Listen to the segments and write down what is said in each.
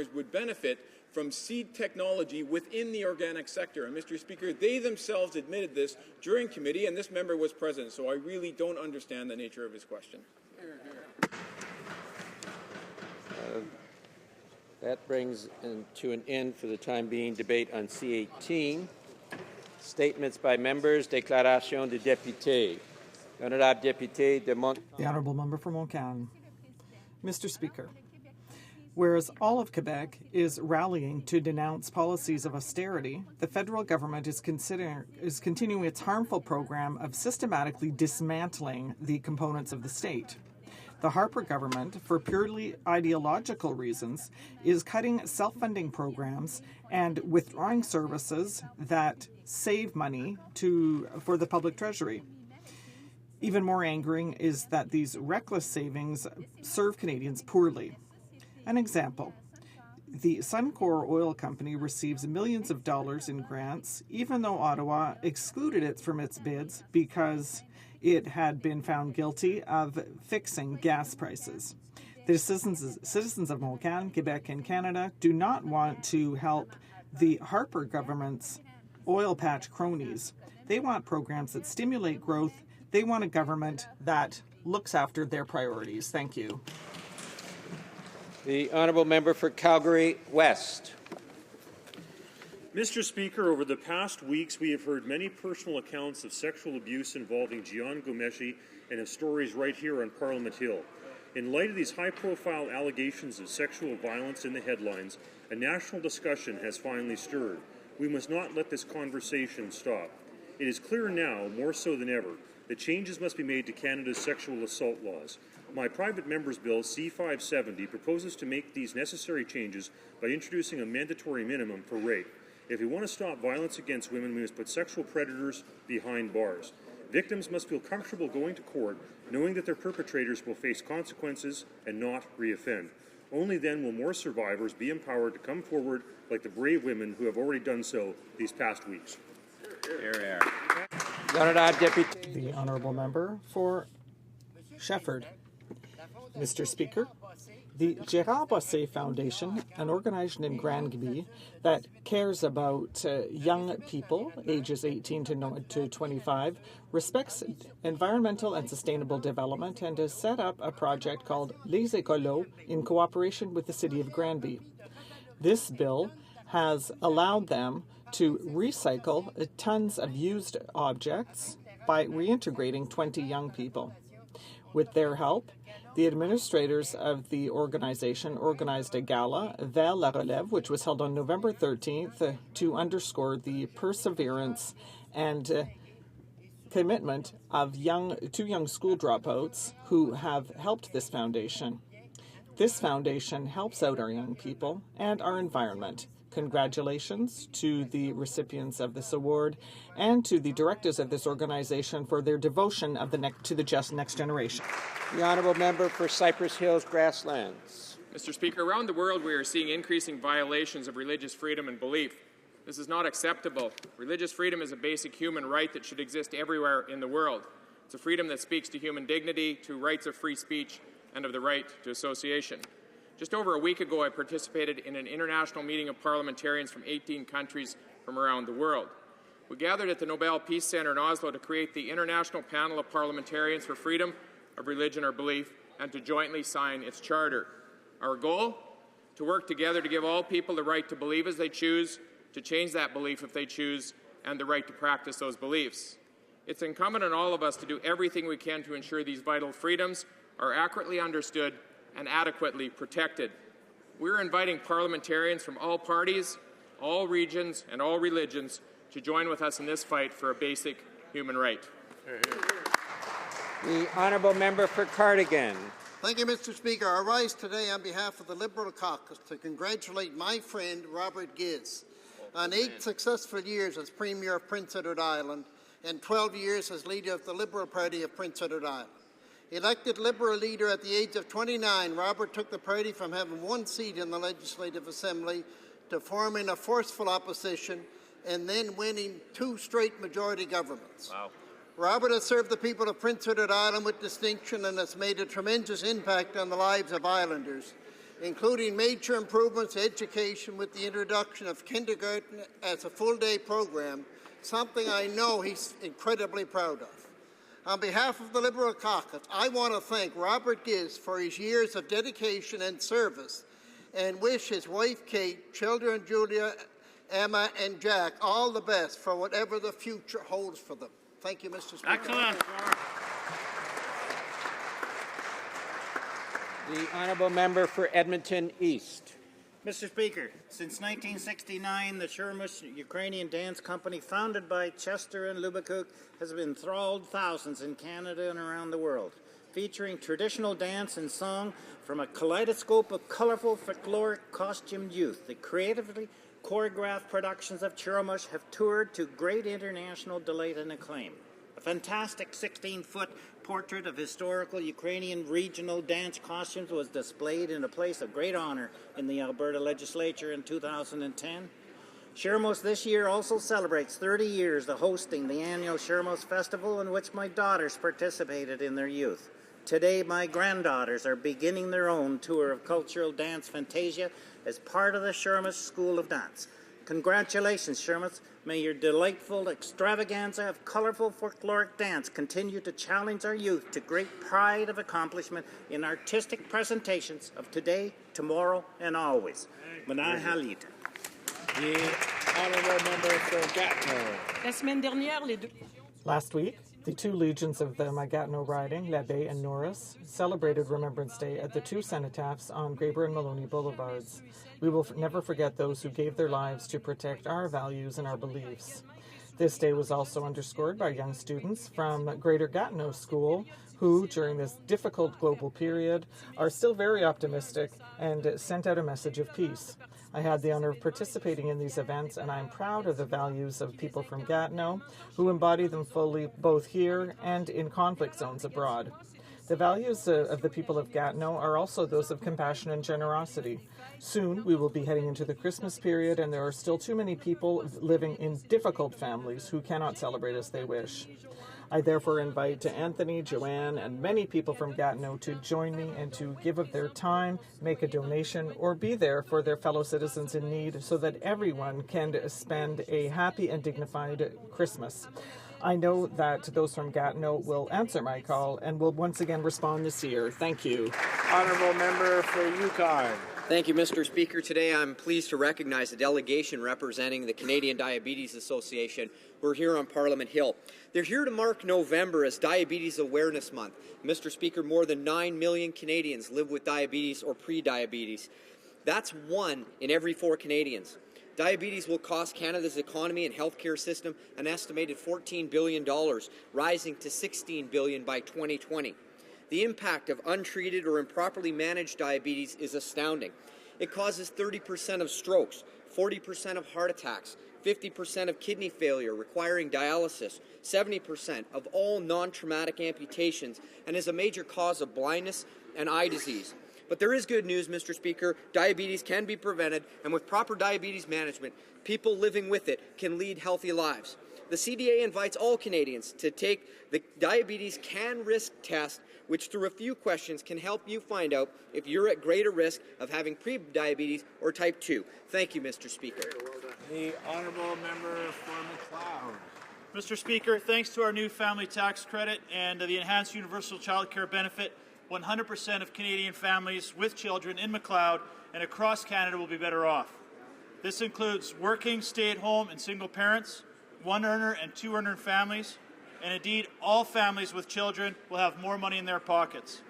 farmers would benefit from seed technology within the organic sector. And Mr. Speaker, they themselves admitted this during committee, and this member was present, so I really don't understand the nature of his question. That brings to an end, for the time being, debate on C-18. Statements by members, déclaration de député. Honorable député de Montcalm. The Honourable Member for Montcalm. Mr. Speaker, whereas all of Quebec is rallying to denounce policies of austerity, the federal government is continuing its harmful program of systematically dismantling the components of the state. The Harper government, for purely ideological reasons, is cutting self-funding programs and withdrawing services that save money for the public treasury. Even more angering is that these reckless savings serve Canadians poorly. An example, the Suncor Oil Company receives millions of dollars in grants, even though Ottawa excluded it from its bids because it had been found guilty of fixing gas prices. The citizens of Montcalm, Quebec, and Canada do not want to help the Harper government's oil patch cronies. They want programs that stimulate growth. They want a government that looks after their priorities. Thank you. The Honourable Member for Calgary West. Mr. Speaker, over the past weeks, we have heard many personal accounts of sexual abuse involving Gian Gomeshi and of stories right here on Parliament Hill. In light of these high-profile allegations of sexual violence in the headlines, a national discussion has finally stirred. We must not let this conversation stop. It is clear now, more so than ever, that changes must be made to Canada's sexual assault laws. My private member's bill, C-570, proposes to make these necessary changes by introducing a mandatory minimum for rape. If we want to stop violence against women, we must put sexual predators behind bars. Victims must feel comfortable going to court, knowing that their perpetrators will face consequences and not reoffend. Only then will more survivors be empowered to come forward like the brave women who have already done so these past weeks. The Honourable Member for Shefford. Mr. Speaker, the Gérard Bossé Foundation, an organization in Granby that cares about young people, ages 18 to 25, respects environmental and sustainable development and has set up a project called Les Écolos in cooperation with the City of Granby. This bill has allowed them to recycle tons of used objects by reintegrating 20 young people. With their help, the administrators of the organization organized a gala, Vers la Relève, which was held on November 13th to underscore the perseverance and commitment of two young school dropouts who have helped this foundation. This foundation helps out our young people and our environment. Congratulations to the recipients of this award and to the directors of this organization for their devotion to the just next generation. The Honourable Member for Cypress Hills Grasslands. Mr. Speaker, around the world we are seeing increasing violations of religious freedom and belief. This is not acceptable. Religious freedom is a basic human right that should exist everywhere in the world. It's a freedom that speaks to human dignity, to rights of free speech, and of the right to association. Just over a week ago, I participated in an international meeting of parliamentarians from 18 countries from around the world. We gathered at the Nobel Peace Centre in Oslo to create the International Panel of Parliamentarians for Freedom of Religion or Belief and to jointly sign its charter. Our goal? To work together to give all people the right to believe as they choose, to change that belief if they choose, and the right to practice those beliefs. It's incumbent on all of us to do everything we can to ensure these vital freedoms are accurately understood and adequately protected. We're inviting parliamentarians from all parties, all regions, and all religions to join with us in this fight for a basic human right. The Honourable Member for Cardigan. Thank you, Mr. Speaker. I rise today on behalf of the Liberal caucus to congratulate my friend Robert Giz on 8 successful years as Premier of Prince Edward Island and 12 years as leader of the Liberal Party of Prince Edward Island. Elected Liberal leader at the age of 29, Robert took the party from having 1 seat in the Legislative Assembly to forming a forceful opposition and then winning 2 straight majority governments. Wow. Robert has served the people of Prince Edward Island with distinction and has made a tremendous impact on the lives of islanders. including major improvements to education with the introduction of kindergarten as a full-day program, something I know he's incredibly proud of. On behalf of the Liberal Caucus, I want to thank Robert Gibbs for his years of dedication and service and wish his wife Kate, children Julia, Emma, and Jack all the best for whatever the future holds for them. Thank you, Mr. Speaker. Excellent. The honourable member for Edmonton East. Mr. Speaker, since 1969, the Shermush Ukrainian Dance Company, founded by Chester and Lubakuk, has enthralled thousands in Canada and around the world, featuring traditional dance and song from a kaleidoscope of colourful folkloric costumed youth. The creatively choreographed productions of Shermush have toured to great international delight and acclaim. A fantastic 16-foot portrait of historical Ukrainian regional dance costumes was displayed in a place of great honour in the Alberta Legislature in 2010. Shermos this year also celebrates 30 years of hosting the annual Shermos Festival, in which my daughters participated in their youth. Today, my granddaughters are beginning their own tour of cultural dance fantasia as part of the Shermos School of Dance. Congratulations, Shermos. May your delightful extravaganza of colourful folkloric dance continue to challenge our youth to great pride of accomplishment in artistic presentations of today, tomorrow, and always. Mana Halita. The honourable member for Gatineau. Last week, the two legions of the Gatineau riding, L'Abbé and Norris, celebrated Remembrance Day at the two cenotaphs on Graber and Maloney Boulevards. We will never forget those who gave their lives to protect our values and our beliefs. This day was also underscored by young students from Greater Gatineau School who, during this difficult global period, are still very optimistic and sent out a message of peace. I had the honor of participating in these events, and I'm proud of the values of people from Gatineau who embody them fully both here and in conflict zones abroad. The values of the people of Gatineau are also those of compassion and generosity. Soon we will be heading into the Christmas period, and there are still too many people living in difficult families who cannot celebrate as they wish. I therefore invite Anthony, Joanne, and many people from Gatineau to join me and to give of their time, make a donation, or be there for their fellow citizens in need so that everyone can spend a happy and dignified Christmas. I know that those from Gatineau will answer my call and will once again respond this year. Thank you. Honourable member for Yukon. Thank you, Mr. Speaker. Today I'm pleased to recognize a delegation representing the Canadian Diabetes Association. We're here on Parliament Hill. They're here to mark November as Diabetes Awareness Month. Mr. Speaker, more than 9 million Canadians live with diabetes or pre-diabetes. That's 1 in every 4 Canadians. Diabetes will cost Canada's economy and healthcare system an estimated $14 billion, rising to $16 billion by 2020. The impact of untreated or improperly managed diabetes is astounding. It causes 30% of strokes, 40% of heart attacks, 50% of kidney failure requiring dialysis, 70% of all non-traumatic amputations, and is a major cause of blindness and eye disease. But there is good news, Mr. Speaker. Diabetes can be prevented, and with proper diabetes management, people living with it can lead healthy lives. The CDA invites all Canadians to take the Diabetes Can Risk test, which through a few questions can help you find out if you're at greater risk of having pre-diabetes or type 2. Thank you, Mr. Speaker. The honourable member for McLeod. Mr. Speaker, thanks to our new family tax credit and the enhanced universal child care benefit, 100% of Canadian families with children in McLeod and across Canada will be better off. This includes working, stay-at-home, and single parents, one-earner and two-earner families, and indeed all families with children will have more money in their pockets.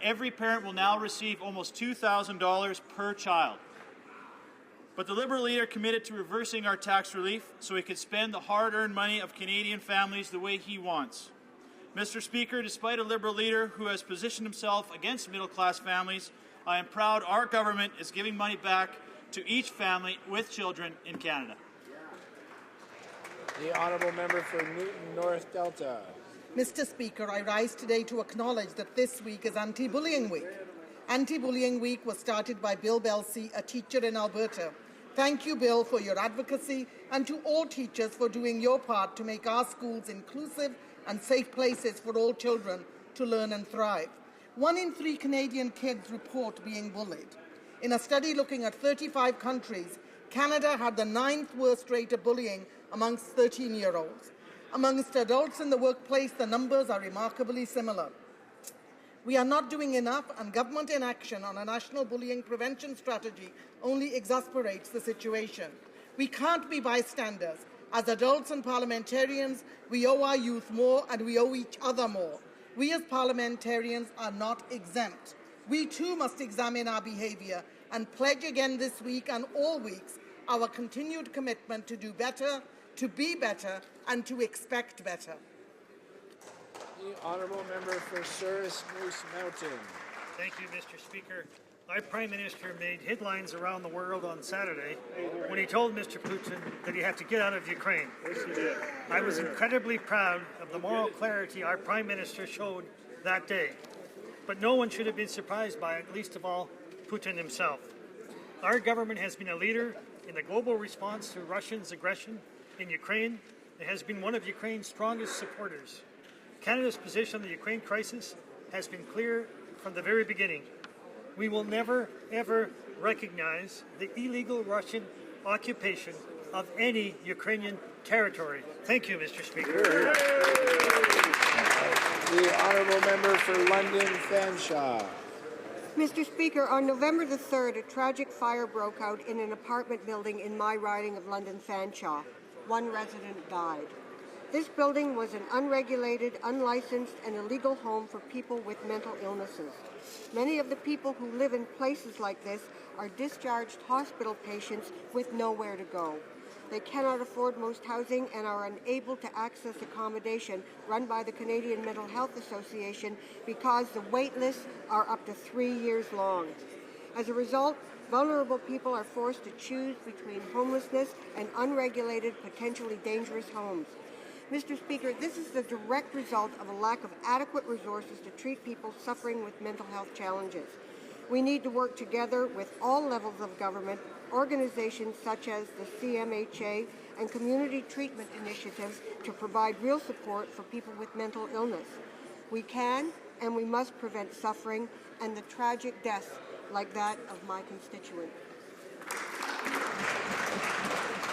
Every parent will now receive almost $2,000 per child. But the Liberal leader committed to reversing our tax relief so he could spend the hard-earned money of Canadian families the way he wants. Mr. Speaker, despite a Liberal leader who has positioned himself against middle-class families, I am proud our government is giving money back to each family with children in Canada. The honourable member for Newton North Delta. Mr. Speaker, I rise today to acknowledge that this week is Anti-Bullying Week. Anti-Bullying Week was started by Bill Belsey, a teacher in Alberta. Thank you, Bill, for your advocacy, and to all teachers for doing your part to make our schools inclusive and safe places for all children to learn and thrive. 1 in 3 Canadian kids report being bullied. In a study looking at 35 countries, Canada had the 9th worst rate of bullying amongst 13-year-olds. Amongst adults in the workplace, the numbers are remarkably similar. We are not doing enough, and government inaction on a national bullying prevention strategy only exasperates the situation. We can't be bystanders. As adults and parliamentarians, we owe our youth more and we owe each other more. We as parliamentarians are not exempt. We too must examine our behaviour and pledge again this week and all weeks our continued commitment to do better, to be better, and to expect better. The Honourable Member for Souris Moose Mountain. Thank you, Mr. Speaker. Our Prime Minister made headlines around the world on Saturday when he told Mr. Putin that he had to get out of Ukraine. I was incredibly proud of the moral clarity our Prime Minister showed that day. But no one should have been surprised by it, least of all Putin himself. Our government has been a leader in the global response to Russia's aggression in Ukraine and has been one of Ukraine's strongest supporters. Canada's position on the Ukraine crisis has been clear from the very beginning. We will never, ever recognize the illegal Russian occupation of any Ukrainian territory. Thank you, Mr. Speaker. The Honourable Member for London Fanshawe. Mr. Speaker, on November the 3rd, a tragic fire broke out in an apartment building in my riding of London Fanshawe. One resident died. This building was an unregulated, unlicensed, and illegal home for people with mental illnesses. Many of the people who live in places like this are discharged hospital patients with nowhere to go. They cannot afford most housing and are unable to access accommodation run by the Canadian Mental Health Association because the wait lists are up to 3 years long. As a result, vulnerable people are forced to choose between homelessness and unregulated, potentially dangerous homes. Mr. Speaker, this is the direct result of a lack of adequate resources to treat people suffering with mental health challenges. We need to work together with all levels of government, organizations such as the CMHA, and community treatment initiatives to provide real support for people with mental illness. We can and we must prevent suffering and the tragic deaths like that of my constituent.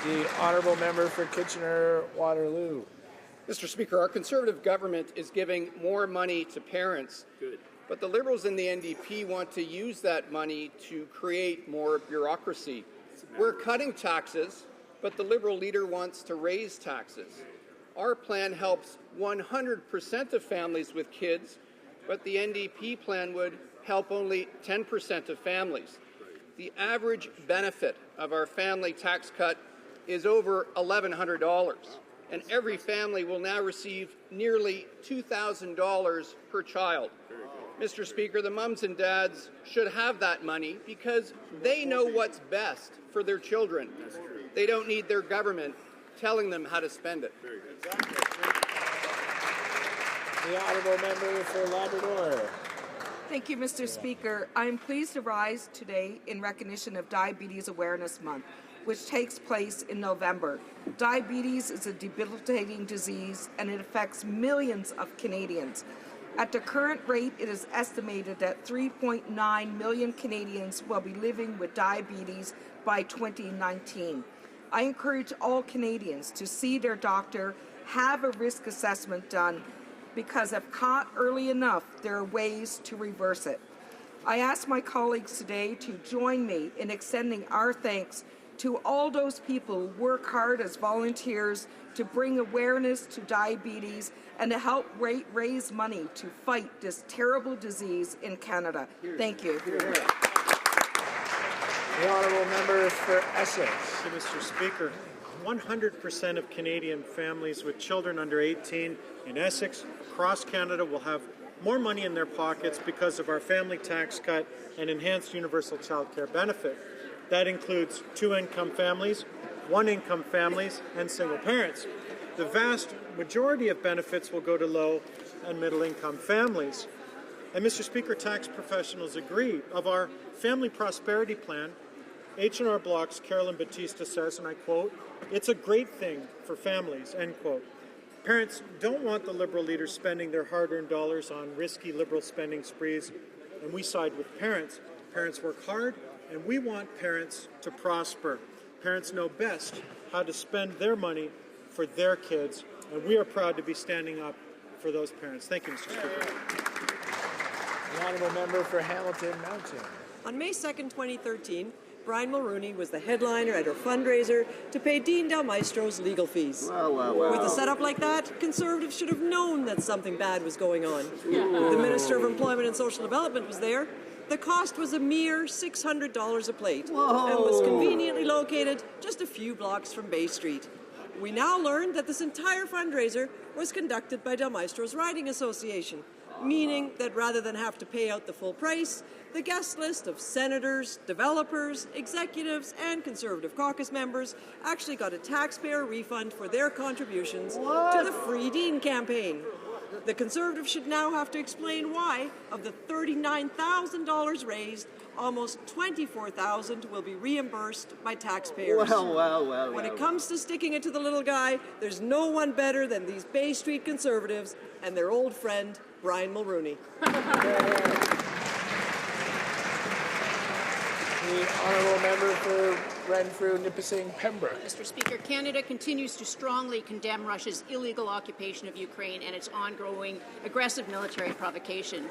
The Honourable Member for Kitchener-Waterloo. Mr. Speaker, our Conservative government is giving more money to parents. Good. But the Liberals and the NDP want to use that money to create more bureaucracy. We're cutting taxes, but the Liberal leader wants to raise taxes. Our plan helps 100% of families with kids, but the NDP plan would help only 10% of families. The average benefit of our family tax cut is over $1,100, and every family will now receive nearly $2,000 per child. Mr. Speaker, the mums and dads should have that money because they know what's best for their children. They don't need their government telling them how to spend it. The Honourable Member for Labrador. Thank you, Mr. Speaker. I am pleased to rise today in recognition of Diabetes Awareness Month, which takes place in November. Diabetes is a debilitating disease and it affects millions of Canadians. At the current rate, it is estimated that 3.9 million Canadians will be living with diabetes by 2019. I encourage all Canadians to see their doctor, have a risk assessment done, because if caught early enough, there are ways to reverse it. I ask my colleagues today to join me in extending our thanks to all those people who work hard as volunteers to bring awareness to diabetes and to help raise money to fight this terrible disease in Canada. Thank you. The Honourable Member for Essex. Thank you, Mr. Speaker. 100% of Canadian families with children under 18 in Essex, across Canada, will have more money in their pockets because of our family tax cut and enhanced universal child care benefit. That includes 2-income families, 1-income families, and single parents. The vast majority of benefits will go to low and middle-income families. And Mr. Speaker, tax professionals agree. Of our family prosperity plan, H&R Block's Carolyn Batista says, and I quote, "It's a great thing for families," end quote. Parents don't want the Liberal leaders spending their hard-earned dollars on risky Liberal spending sprees, and we side with parents. Parents work hard and we want parents to prosper. Parents know best how to spend their money for their kids, and we are proud to be standing up for those parents. Thank you, Mr. Speaker. The honourable member for Hamilton Mountain. On May 2nd, 2013, Brian Mulrooney was the headliner at her fundraiser to pay Dean Del Maestro's legal fees. With a setup like that, Conservatives should have known that something bad was going on. The Minister of Employment and Social Development was there. The cost was a mere $600 a plate and was conveniently located just a few blocks from Bay Street. We now learned that this entire fundraiser was conducted by Del Maestro's Riding Association, meaning that rather than have to pay out the full price, the guest list of senators, developers, executives, and Conservative caucus members actually got a taxpayer refund for their contributions to the Free Dean campaign. The Conservatives should now have to explain why, of the $39,000 raised, almost $24,000 will be reimbursed by taxpayers. When it comes to sticking it to the little guy, there's no one better than these Bay Street Conservatives and their old friend, Brian Mulrooney. The honourable member for Renfrew, Nipissing, Pembroke. Mr. Speaker, Canada continues to strongly condemn Russia's illegal occupation of Ukraine and its ongoing aggressive military provocation.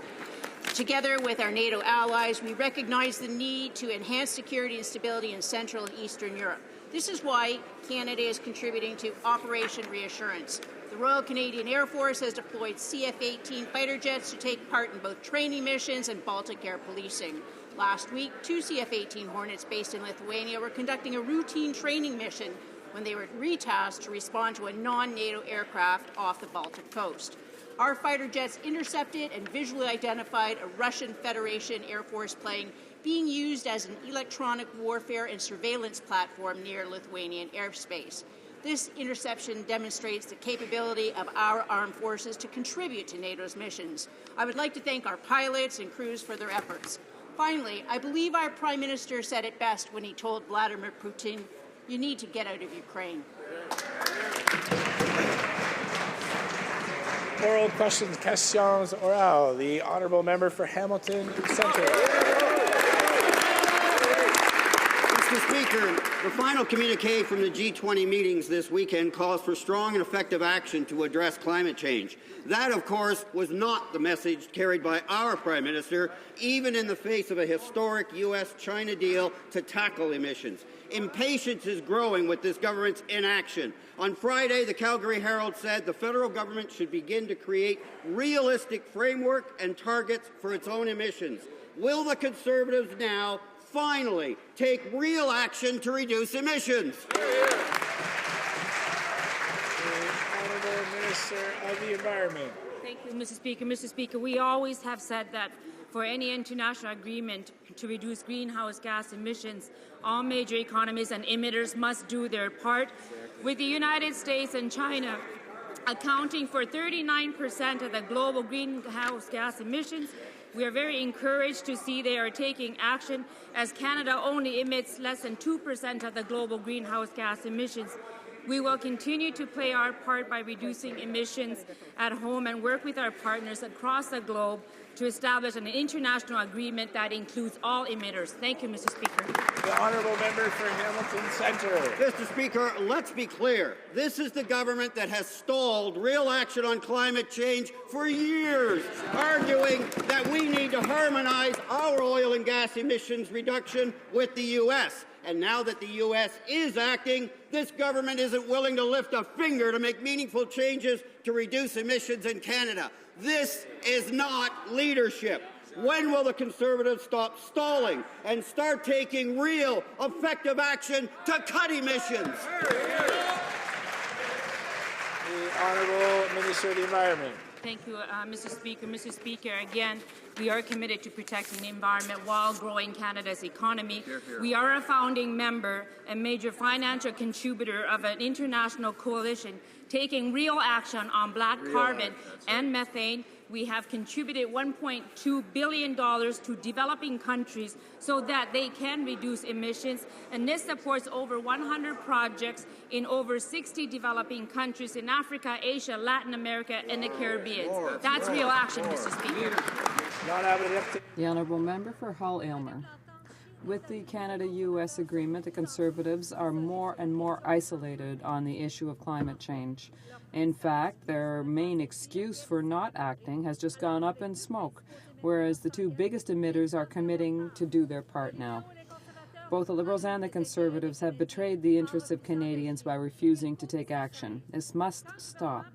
Together with our NATO allies, we recognize the need to enhance security and stability in Central and Eastern Europe. This is why Canada is contributing to Operation Reassurance. The Royal Canadian Air Force has deployed CF-18 fighter jets to take part in both training missions and Baltic air policing. Last week, 2 CF-18 Hornets based in Lithuania were conducting a routine training mission when they were retasked to respond to a non-NATO aircraft off the Baltic coast. Our fighter jets intercepted and visually identified a Russian Federation Air Force plane being used as an electronic warfare and surveillance platform near Lithuanian airspace. This interception demonstrates the capability of our armed forces to contribute to NATO's missions. I would like to thank our pilots and crews for their efforts. Finally, I believe our Prime Minister said it best when he told Vladimir Putin, "You need to get out of Ukraine." Oral questions, questions orales. The honourable member for Hamilton Centre. Mr. Speaker, the final communique from the G20 meetings this weekend calls for strong and effective action to address climate change. That, of course, was not the message carried by our Prime Minister, even in the face of a historic U.S.-China deal to tackle emissions. Impatience is growing with this government's inaction. On Friday, the Calgary Herald said the federal government should begin to create realistic framework and targets for its own emissions. Will the Conservatives now finally take real action to reduce emissions? Honourable Minister of the Environment. Thank you, Mr. Speaker. Mr. Speaker, we always have said that for any international agreement to reduce greenhouse gas emissions, all major economies and emitters must do their part, with the United States and China accounting for 39% of the global greenhouse gas emissions. We are very encouraged to see they are taking action, as Canada only emits less than 2% of the global greenhouse gas emissions. We will continue to play our part by reducing emissions at home and work with our partners across the globe to establish an international agreement that includes all emitters. Thank you, Mr. Speaker. The honourable member for Hamilton Centre. Mr. Speaker, let's be clear. This is the government that has stalled real action on climate change for years, arguing that we need to harmonize our oil and gas emissions reduction with the U.S. And now that the U.S. is acting, this government isn't willing to lift a finger to make meaningful changes to reduce emissions in Canada. This is not leadership. When will the Conservatives stop stalling and start taking real, effective action to cut emissions? The Honourable Minister of the Environment. Thank you, Mr. Speaker. Mr. Speaker, again, we are committed to protecting the environment while growing Canada's economy. We are a founding member and major financial contributor of an international coalition taking real action on black carbon and methane. We have contributed $1.2 billion to developing countries so that they can reduce emissions, and this supports over 100 projects in over 60 developing countries in Africa, Asia, Latin America, and the Caribbean. That's real action, Mr. Speaker. The Honourable Member for Hull Aylmer. With the Canada-US agreement, the Conservatives are more and more isolated on the issue of climate change. In fact, their main excuse for not acting has just gone up in smoke, whereas the two biggest emitters are committing to do their part now. Both the Liberals and the Conservatives have betrayed the interests of Canadians by refusing to take action. This must stop.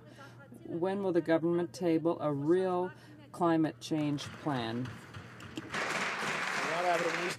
When will the government table a real climate change plan?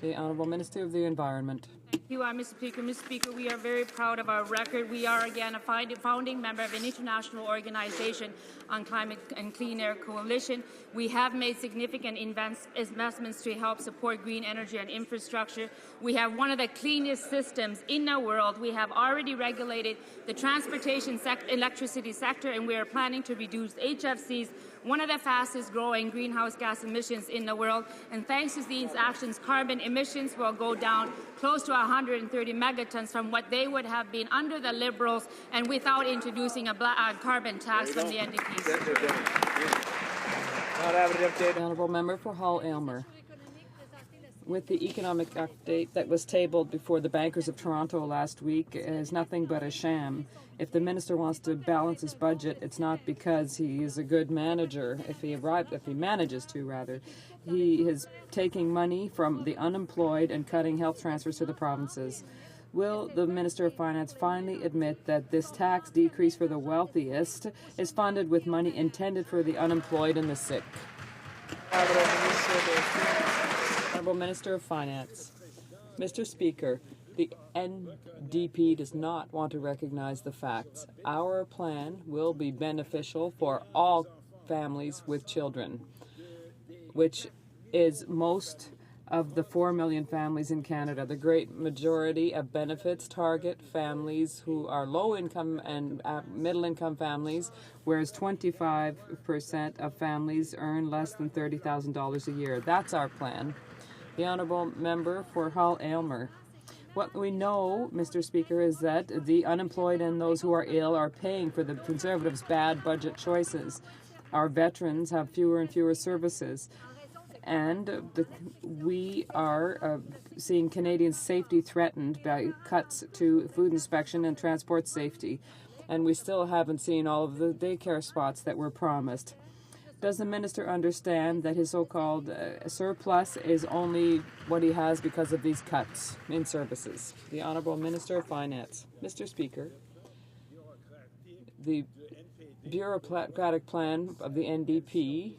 The Honourable Minister of the Environment. Thank you, Mr. Speaker. Mr. Speaker, we are very proud of our record. We are, again, a founding member of an international organization on climate and clean air coalition. We have made significant investments to help support green energy and infrastructure. We have one of the cleanest systems in the world. We have already regulated the transportation electricity sector, and we are planning to reduce HFCs, one of the fastest growing greenhouse gas emissions in the world. And thanks to these actions, carbon emissions will go down close to 130 megatons from what they would have been under the Liberals and without introducing a carbon tax from the NDP. The Honourable Member for Hull-Aylmer. With the economic update that was tabled before the bankers of Toronto last week is nothing but a sham. If the minister wants to balance his budget, it's not because he is a good manager. If he manages to, rather, he is taking money from the unemployed and cutting health transfers to the provinces. Will the Minister of Finance finally admit that this tax decrease for the wealthiest is funded with money intended for the unemployed and the sick? Honourable Minister of Finance. Mr. Speaker, the NDP does not want to recognize the facts. Our plan will be beneficial for all families with children, which is most of the 4 million families in Canada. The great majority of benefits target families who are low-income and middle-income families, whereas 25% of families earn less than $30,000 a year. That's our plan. The Honourable Member for Hull-Aylmer. What we know, Mr. Speaker, is that the unemployed and those who are ill are paying for the Conservatives' bad budget choices. Our veterans have fewer and fewer services. And we are seeing Canadians' safety threatened by cuts to food inspection and transport safety. And we still haven't seen all of the daycare spots that were promised. Does the minister understand that his so-called surplus is only what he has because of these cuts in services? The Honourable Minister of Finance. Mr. Speaker, the bureaucratic plan of the NDP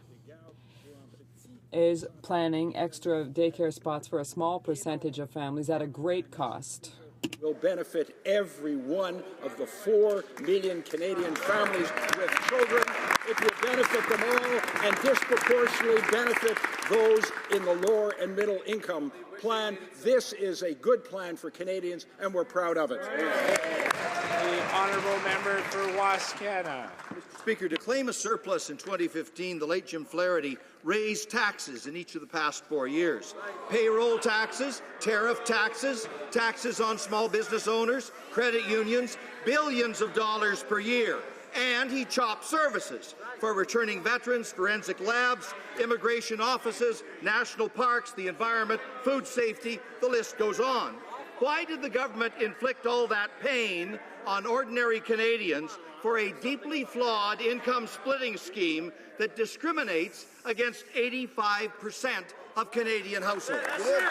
is planning extra daycare spots for a small percentage of families at a great cost. Will benefit every one of the 4 million Canadian families with children. It will benefit them all and disproportionately benefit those in the lower and middle income plan. This is a good plan for Canadians, and we're proud of it. The Honourable Member for Wascana. Mr. Speaker, to claim a surplus in 2015, the late Jim Flaherty raised taxes in each of the past 4 years. Payroll taxes, tariff taxes, taxes on small business owners, credit unions, billions of dollars per year. And he chopped services for returning veterans, forensic labs, immigration offices, national parks, the environment, food safety, the list goes on. Why did the government inflict all that pain on ordinary Canadians for a deeply flawed income splitting scheme that discriminates against 85% of Canadian households? The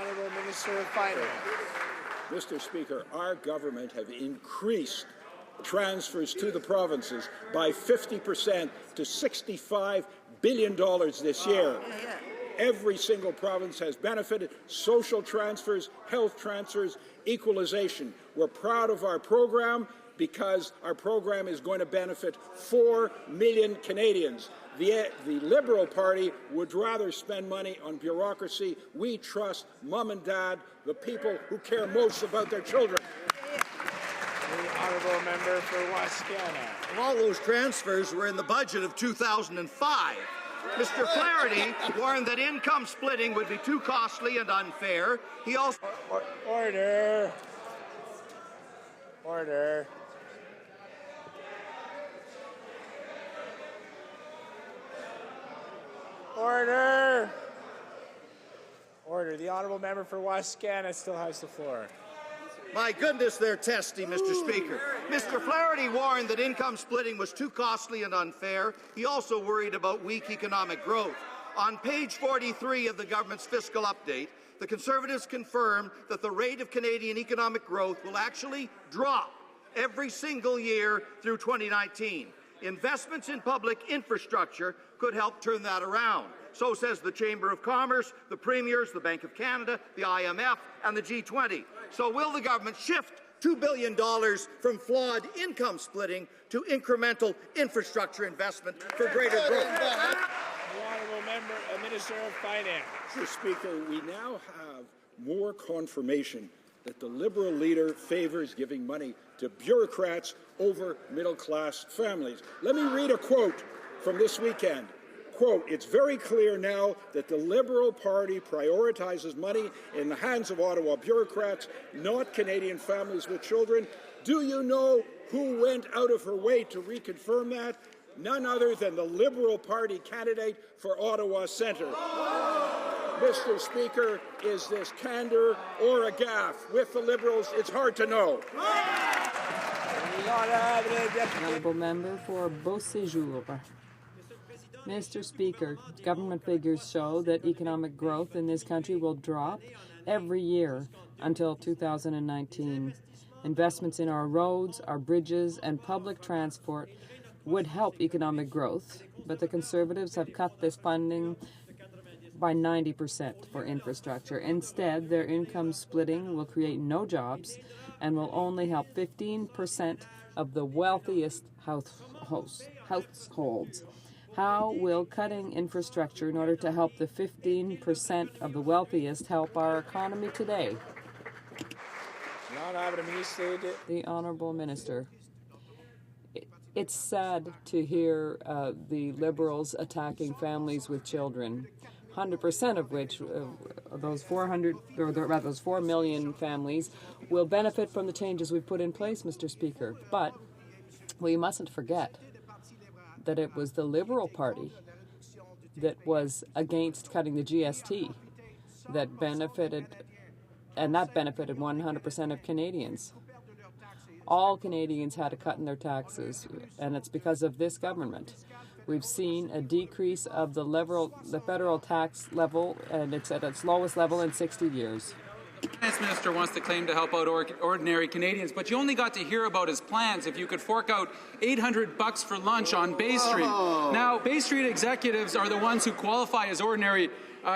Honourable Minister of Finance. Mr. Speaker, our government have increased transfers to the provinces by 50% to $65 billion this year. Every single province has benefited. Social transfers, health transfers, equalization. We're proud of our program because our program is going to benefit 4 million Canadians. The Liberal Party would rather spend money on bureaucracy. We trust Mom and Dad, the people who care most about their children. The Honourable Member for Wascana. All those transfers were in the budget of 2005. Mr. Flaherty warned that income splitting would be too costly and unfair. He also... Order. Order. Order. Order. order. The honourable member for Wascana still has the floor. My goodness, they're testy, Mr. Speaker. Mr. Flaherty warned that income splitting was too costly and unfair. He also worried about weak economic growth. On page 43 of the government's fiscal update, the Conservatives confirmed that the rate of Canadian economic growth will actually drop every single year through 2019. Investments in public infrastructure could help turn that around. So says the Chamber of Commerce, the Premiers, the Bank of Canada, the IMF, and the G20. So will the government shift $2 billion from flawed income splitting to incremental infrastructure investment for greater growth? The honourable member, Minister of Finance. Mr. Speaker, we now have more confirmation that the Liberal leader favours giving money to bureaucrats over middle-class families. Let me read a quote from this weekend. Quote, "It's very clear now that the Liberal Party prioritizes money in the hands of Ottawa bureaucrats, not Canadian families with children. Do you know who went out of her way to reconfirm that? None other than the Liberal Party candidate for Ottawa Centre." Mr. Speaker, is this candour or a gaffe? With the Liberals, it's hard to know. Honourable member for Beauséjour. Mr. Speaker, government figures show that economic growth in this country will drop every year until 2019. Investments in our roads, our bridges, and public transport would help economic growth, but the Conservatives have cut this funding by 90% for infrastructure. Instead, their income splitting will create no jobs and will only help 15% of the wealthiest households. How will cutting infrastructure in order to help the 15% of the wealthiest help our economy today? The Honourable Minister. It's sad to hear the Liberals attacking families with children. 100% of which, those 4 million families, will benefit from the changes we've put in place, Mr. Speaker. But we mustn't forget that it was the Liberal Party that was against cutting the GST that benefited 100% of Canadians. All Canadians had a cut in their taxes, and it's because of this government. We've seen a decrease of the federal tax level, and it's at its lowest level in 60 years. The Finance Minister wants to claim to help out ordinary Canadians, but you only got to hear about his plans if you could fork out $800 for lunch on Bay Street. Now, Bay Street executives are the ones who qualify as ordinary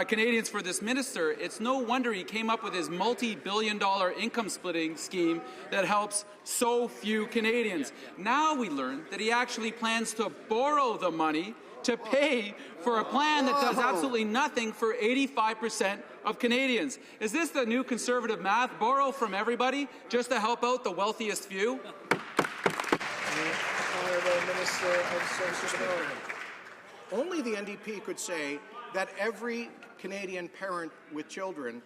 Canadians for this minister. It's no wonder he came up with his multi-billion-dollar income-splitting scheme that helps so few Canadians. Now we learn that he actually plans to borrow the money to pay for a plan that does absolutely nothing for 85% of Canadians. Is this the new Conservative math? Borrow from everybody just to help out the wealthiest few? Honourable Minister of Social Development. Only the NDP could say that every Canadian parent with children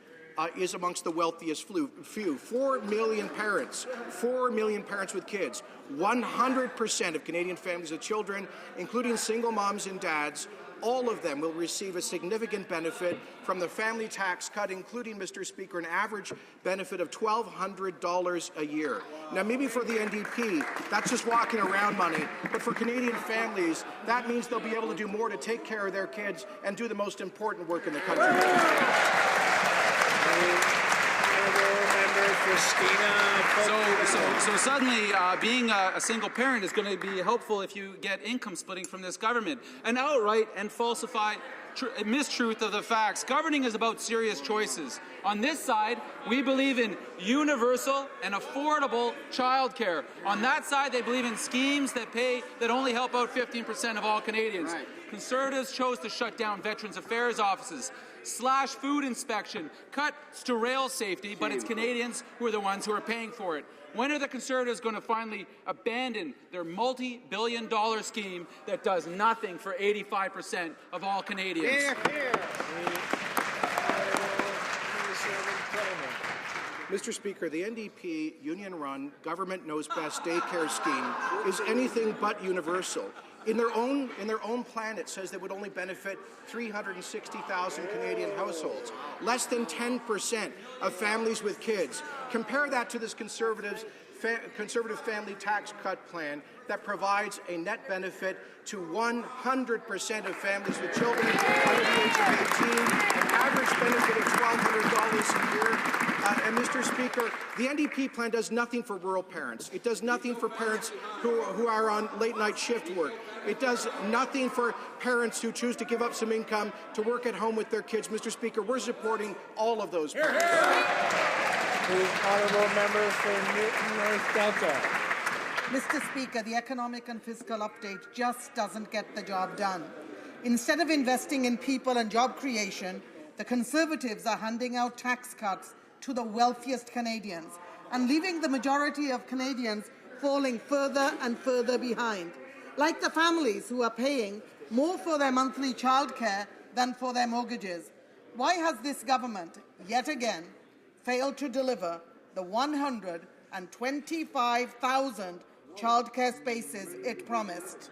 is amongst the wealthiest few. 4 million parents with kids. 100% of Canadian families with children, including single moms and dads, all of them will receive a significant benefit from the family tax cut, including, Mr. Speaker, an average benefit of $1,200 a year. Now, maybe for the NDP, that's just walking around money, but for Canadian families, that means they'll be able to do more to take care of their kids and do the most important work in the country. So suddenly, being a single parent is going to be helpful if you get income splitting from this government. An outright and falsified mistruth of the facts. Governing is about serious choices. On this side, we believe in universal and affordable childcare. On that side, they believe in schemes that only help out 15% of all Canadians. Right. Conservatives chose to shut down Veterans Affairs offices, slash food inspection, cuts to rail safety, but it's Canadians who are the ones who are paying for it. When are the Conservatives going to finally abandon their multi-billion-dollar scheme that does nothing for 85% of all Canadians? Mr. Speaker, the NDP union-run government knows best daycare scheme is anything but universal. In their own plan, it says they would only benefit 360,000 Canadian households, less than 10% of families with kids. Compare that to this conservative family tax cut plan that provides a net benefit to 100% of families with children under the age of 18, an average benefit of $1,200 a year. And Mr. Speaker, the NDP plan does nothing for rural parents. It does nothing for parents who are on late-night shift work. It does nothing for parents who choose to give up some income to work at home with their kids. Mr. Speaker, we're supporting all of those parents. The honourable member for Newton North Delta. Mr. Speaker, the economic and fiscal update just doesn't get the job done. Instead of investing in people and job creation, the Conservatives are handing out tax cuts to the wealthiest Canadians and leaving the majority of Canadians falling further and further behind, like the families who are paying more for their monthly childcare than for their mortgages. Why has this government, yet again, failed to deliver the 125,000 childcare spaces it promised?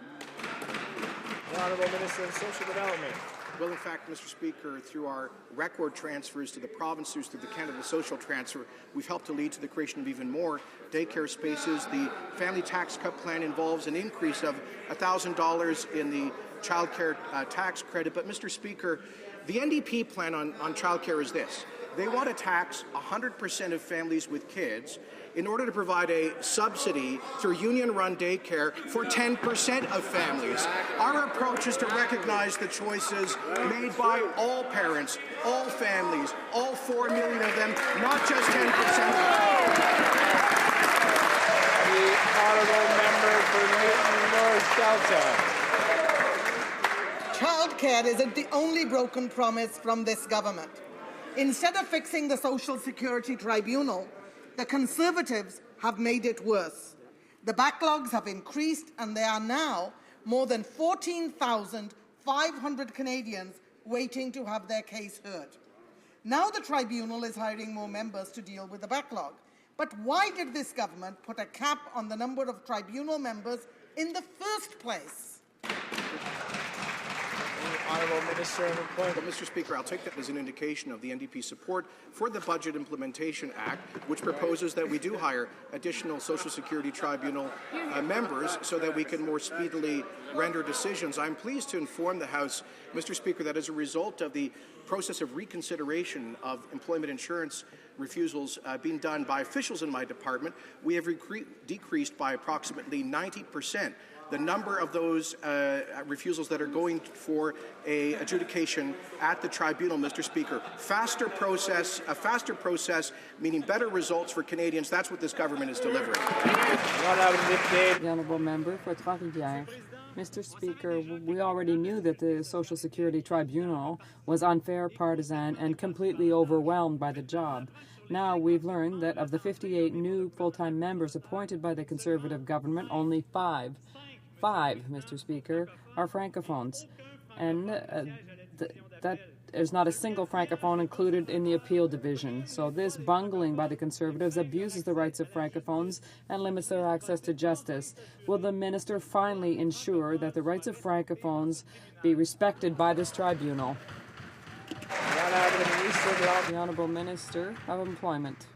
The Honourable Minister of Social Development. Well, in fact, Mr. Speaker, through our record transfers to the provinces through the Canada Social Transfer, we've helped to lead to the creation of even more daycare spaces. The family tax cut plan involves an increase of $1,000 in the child care tax credit. But, Mr. Speaker, the NDP plan on childcare is this. They want to tax 100% of families with kids in order to provide a subsidy through union-run daycare for 10% of families. Our approach is to recognize the choices made by all parents, all families, all 4 million of them, not just 10%. The honourable member for Newton North Delta. Childcare isn't the only broken promise from this government. Instead of fixing the Social Security Tribunal, the Conservatives have made it worse. The backlogs have increased, and there are now more than 14,500 Canadians waiting to have their case heard. Now the tribunal is hiring more members to deal with the backlog. But why did this government put a cap on the number of tribunal members in the first place? Honourable Minister of Employment. Well, Mr. Speaker, I'll take that as an indication of the NDP support for the Budget Implementation Act, which proposes that we do hire additional Social Security Tribunal members so that we can more speedily render decisions. I'm pleased to inform the House, Mr. Speaker, that as a result of the process of reconsideration of employment insurance refusals being done by officials in my department, we have decreased by approximately 90% the number of those refusals that are going for a adjudication at the tribunal, Mr. Speaker. A faster process, meaning better results for Canadians. That's what this government is delivering. The honourable member for Trois-Rivières. Mr. Speaker, we already knew that the Social Security Tribunal was unfair, partisan, and completely overwhelmed by the job. Now we've learned that of the 58 new full-time members appointed by the Conservative government, only five, Mr. Speaker, are Francophones. And that there's not a single Francophone included in the appeal division. So this bungling by the Conservatives abuses the rights of Francophones and limits their access to justice. Will the minister finally ensure that the rights of Francophones be respected by this tribunal? The Honourable Minister of Employment.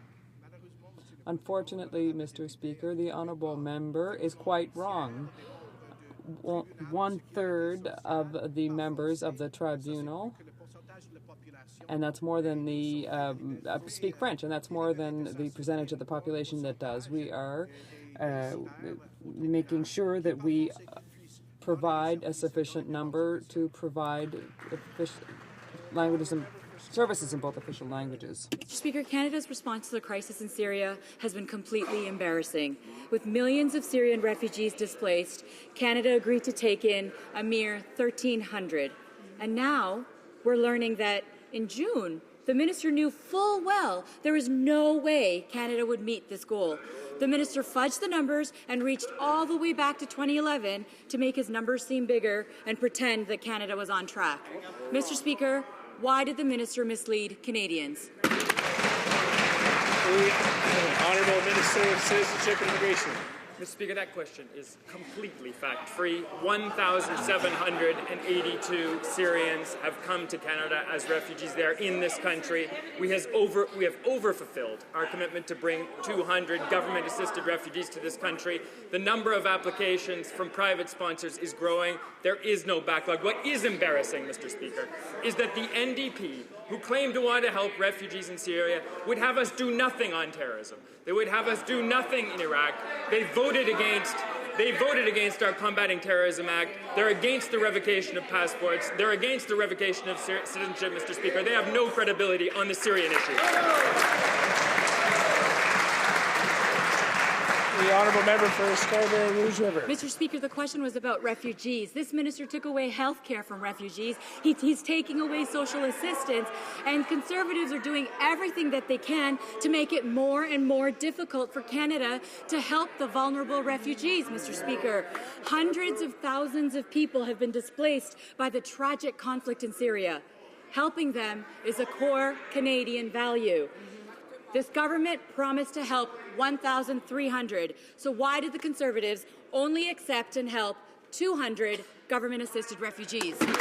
Unfortunately, Mr. Speaker, the Honourable Member is quite wrong. 1/3 of the members of the tribunal, and that's more than the speak French, and that's more than the percentage of the population that does. We are making sure that we provide a sufficient number to provide languages and services in both official languages. Mr. Speaker, Canada's response to the crisis in Syria has been completely embarrassing. With millions of Syrian refugees displaced, Canada agreed to take in a mere 1,300. And now we're learning that in June, the minister knew full well there was no way Canada would meet this goal. The minister fudged the numbers and reached all the way back to 2011 to make his numbers seem bigger and pretend that Canada was on track. Mr. Speaker, why did the minister mislead Canadians? The Honourable Minister of Citizenship and Immigration. Mr. Speaker, that question is completely fact-free. 1,782 Syrians have come to Canada as refugees. They are in this country. We have over-fulfilled our commitment to bring 200 government-assisted refugees to this country. The number of applications from private sponsors is growing. There is no backlog. What is embarrassing, Mr. Speaker, is that the NDP, who claim to want to help refugees in Syria, would have us do nothing on terrorism. They would have us do nothing in Iraq. They voted against our Combating Terrorism Act. They're against the revocation of passports. They're against the revocation of citizenship, Mr. Speaker. They have no credibility on the Syrian issue. The honourable member for Scarborough Rouge River. Mr. Speaker, the question was about refugees. This minister took away health care from refugees. He's taking away social assistance, and Conservatives are doing everything that they can to make it more and more difficult for Canada to help the vulnerable refugees, Mr. Speaker. Hundreds of thousands of people have been displaced by the tragic conflict in Syria. Helping them is a core Canadian value. This government promised to help 1,300. So why did the Conservatives only accept and help 200 government-assisted refugees? The Honourable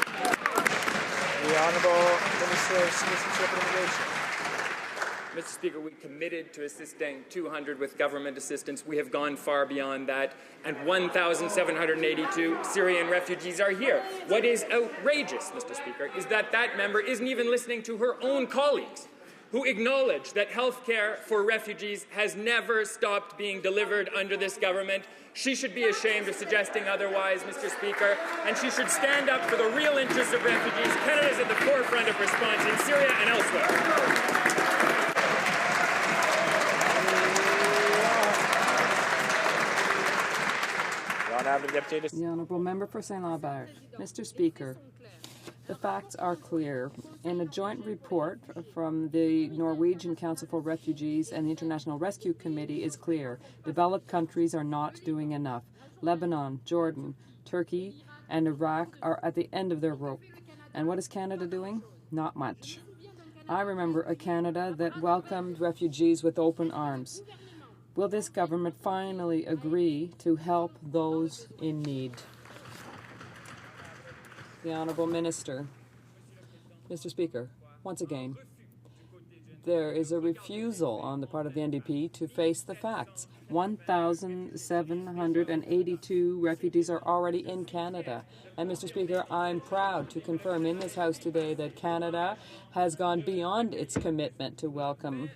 Minister of Citizenship and Immigration. Mr. Speaker, we committed to assisting 200 with government assistance. We have gone far beyond that, and 1,782 Syrian refugees are here. What is outrageous, Mr. Speaker, is that that member isn't even listening to her own colleagues, who acknowledge that health care for refugees has never stopped being delivered under this government. She should be ashamed of suggesting otherwise, Mr. Speaker, and she should stand up for the real interests of refugees. Canada is at the forefront of response in Syria and elsewhere. The honourable member for St. Lambert. Mr. Speaker, the facts are clear. In a joint report from the Norwegian Council for Refugees and the International Rescue Committee is clear. Developed countries are not doing enough. Lebanon, Jordan, Turkey, and Iraq are at the end of their rope. And what is Canada doing? Not much. I remember a Canada that welcomed refugees with open arms. Will this government finally agree to help those in need? The Honourable Minister. Mr. Speaker, once again, there is a refusal on the part of the NDP to face the facts. 1,782 refugees are already in Canada. And, Mr. Speaker, I'm proud to confirm in this House today that Canada has gone beyond its commitment to welcome.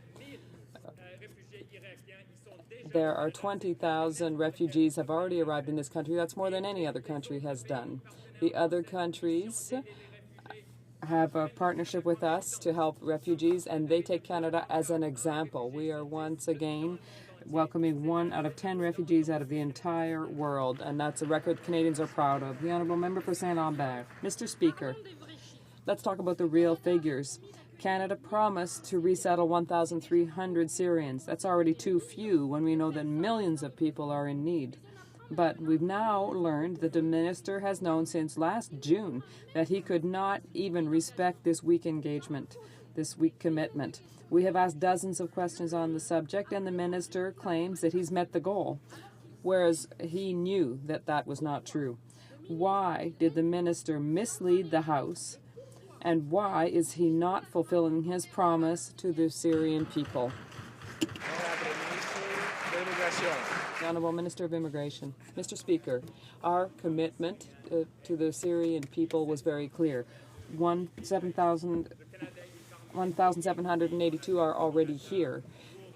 There are 20,000 refugees have already arrived in this country. That's more than any other country has done. The other countries have a partnership with us to help refugees, and they take Canada as an example. We are once again welcoming 1 out of 10 refugees out of the entire world, and that's a record Canadians are proud of. The honourable member for St. Lambert. Mr. Speaker, let's talk about the real figures. Canada promised to resettle 1,300 Syrians. That's already too few when we know that millions of people are in need. But we've now learned that the minister has known since last June that he could not even respect this weak engagement, this weak commitment. We have asked dozens of questions on the subject, and the minister claims that he's met the goal, whereas he knew that that was not true. Why did the minister mislead the House, and why is he not fulfilling his promise to the Syrian people? The Honourable Minister of Immigration. Mr. Speaker, our commitment to the Syrian people was very clear. 1,782 are already here.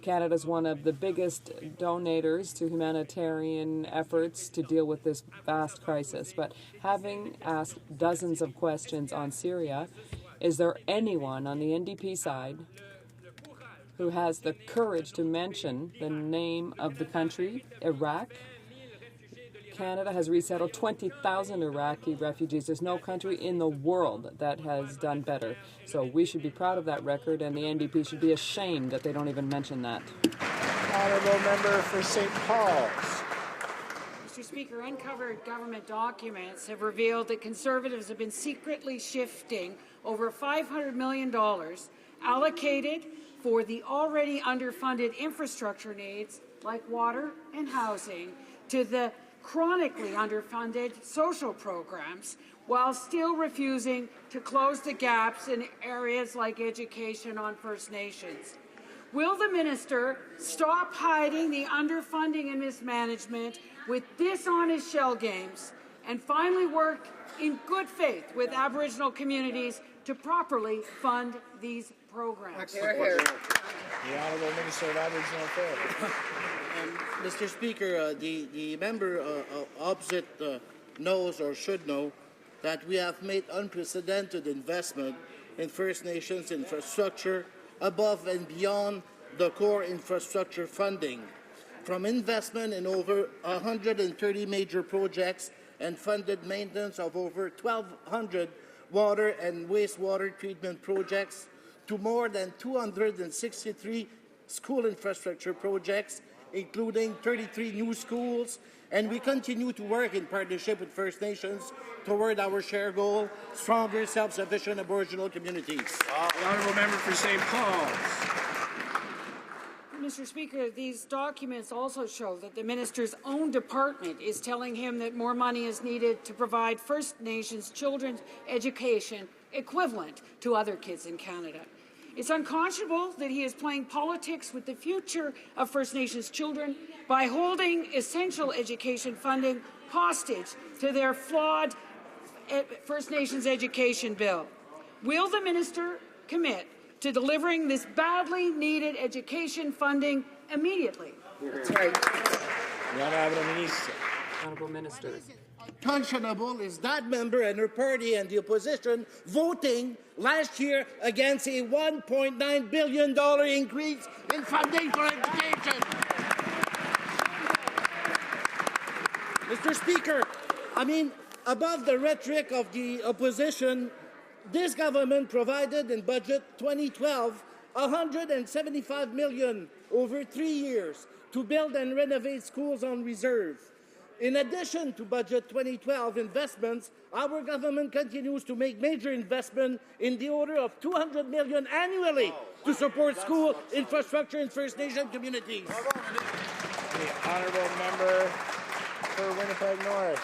Canada is one of the biggest donators to humanitarian efforts to deal with this vast crisis. But having asked dozens of questions on Syria, is there anyone on the NDP side who has the courage to mention the name of the country, Iraq? Canada has resettled 20,000 Iraqi refugees. There's no country in the world that has done better. So we should be proud of that record, and the NDP should be ashamed that they don't even mention that. Honourable member for St. Paul's. Mr. Speaker, uncovered government documents have revealed that Conservatives have been secretly shifting over $500 million allocated for the already underfunded infrastructure needs like water and housing to the chronically underfunded social programs, while still refusing to close the gaps in areas like education on First Nations. Will the minister stop hiding the underfunding and mismanagement with dishonest shell games and finally work in good faith with Aboriginal communities to properly fund these programs? The Honourable Minister of Aboriginal Affairs. Mr. Speaker, the member opposite knows or should know that we have made unprecedented investment in First Nations infrastructure above and beyond the core infrastructure funding, from investment in over 130 major projects and funded maintenance of over 1,200 water and wastewater treatment projects to more than 263 school infrastructure projects, including 33 new schools, and we continue to work in partnership with First Nations toward our shared goal, stronger, self-sufficient Aboriginal communities. The Honourable Member for St. Paul. Mr. Speaker, these documents also show that the minister's own department is telling him that more money is needed to provide First Nations children's education equivalent to other kids in Canada. It's unconscionable that he is playing politics with the future of First Nations children by holding essential education funding hostage to their flawed First Nations education bill. Will the minister commit to delivering this badly needed education funding immediately? That's right. The Honourable Minister. Unconscionable is that member and her party and the opposition voting last year against a $1.9 billion increase in funding for education. Mr. Speaker, above the rhetoric of the opposition, this government provided in Budget 2012 $175 million over 3 years to build and renovate schools on reserve. In addition to Budget 2012 investments, our government continues to make major investment in the order of $200 million annually to support school infrastructure in First Nation communities. The Honourable Member for Winnipeg North.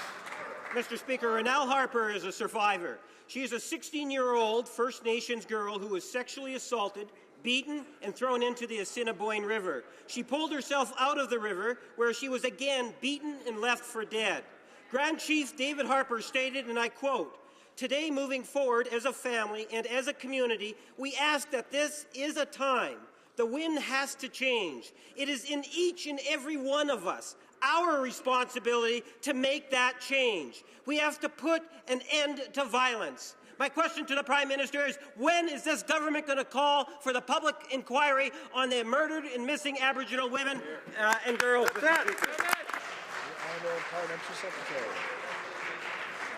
Mr. Speaker, Renelle Harper is a survivor. She is a 16-year-old First Nations girl who was sexually assaulted, beaten, and thrown into the Assiniboine River. She pulled herself out of the river, where she was again beaten and left for dead. Grand Chief David Harper stated, and I quote, "Today, moving forward as a family and as a community, we ask that this is a time. The wind has to change. It is in each and every one of us, our responsibility to make that change. We have to put an end to violence." My question to the Prime Minister is, when is this government going to call for the public inquiry on the murdered and missing Aboriginal women and girls? Honourable Parliamentary Secretary.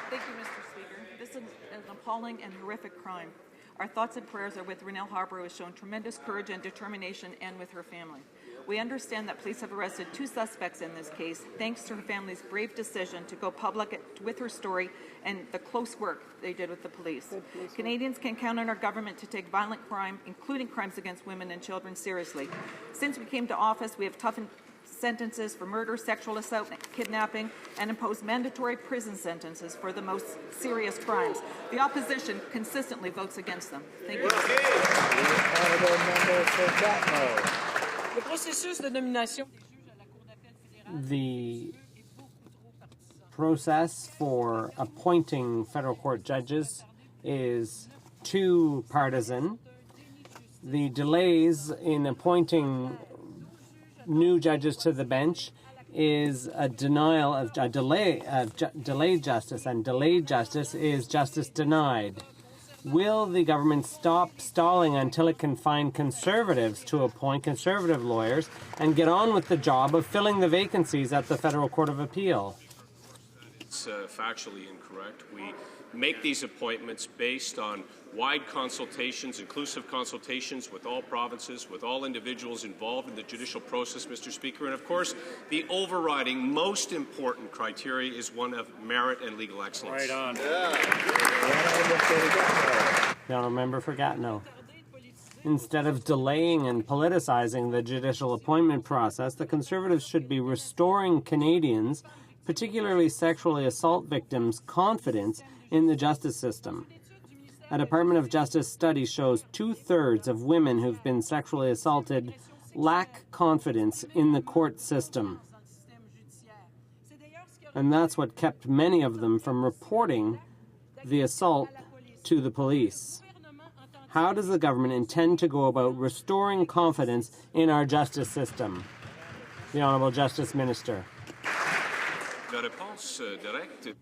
Thank you, Mr. Speaker. This is an appalling and horrific crime. Our thoughts and prayers are with Renelle Harper, who has shown tremendous courage and determination, and with her family. We understand that police have arrested 2 suspects in this case, thanks to her family's brave decision to go public with her story and the close work they did with the police. Canadians can count on our government to take violent crime, including crimes against women and children, seriously. Since we came to office, we have toughened sentences for murder, sexual assault, kidnapping, and imposed mandatory prison sentences for the most serious crimes. The opposition consistently votes against them. Thank you. Honourable Member for Gatineau. Le processus de nomination The process for appointing federal court judges is too partisan. The delays in appointing new judges to the bench is a denial of a delayed justice, and delayed justice is justice denied. Will the government stop stalling until it can find Conservatives to appoint Conservative lawyers and get on with the job of filling the vacancies at the Federal Court of Appeal? It's factually incorrect. We make these appointments based on wide consultations, inclusive consultations with all provinces, with all individuals involved in the judicial process, Mr. Speaker. And of course, the overriding, most important criteria is one of merit and legal excellence. Right on. The Honourable Member for Gatineau. Instead of delaying and politicizing the judicial appointment process, the Conservatives should be restoring Canadians, particularly sexually assault victims, confidence in the justice system. A Department of Justice study shows 2/3 of women who've been sexually assaulted lack confidence in the court system. And that's what kept many of them from reporting the assault to the police. How does the government intend to go about restoring confidence in our justice system? The Honourable Justice Minister. La réponse directe.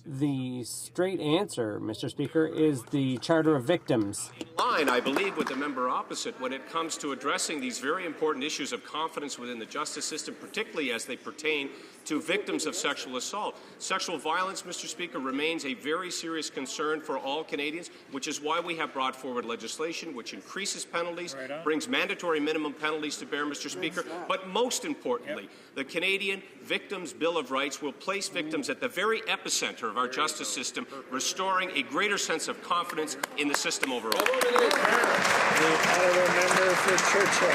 The straight answer, Mr. Speaker, is the Charter of Victims. I believe, with the member opposite when it comes to addressing these very important issues of confidence within the justice system, particularly as they pertain to victims of sexual assault. Sexual violence, Mr. Speaker, remains a very serious concern for all Canadians, which is why we have brought forward legislation which increases penalties, brings mandatory minimum penalties to bear, Mr. Speaker. But most importantly, the Canadian Victims' Bill of Rights will place victims at the very epicenter of our justice system, restoring a greater sense of confidence in the system overall. The honourable member for Churchill.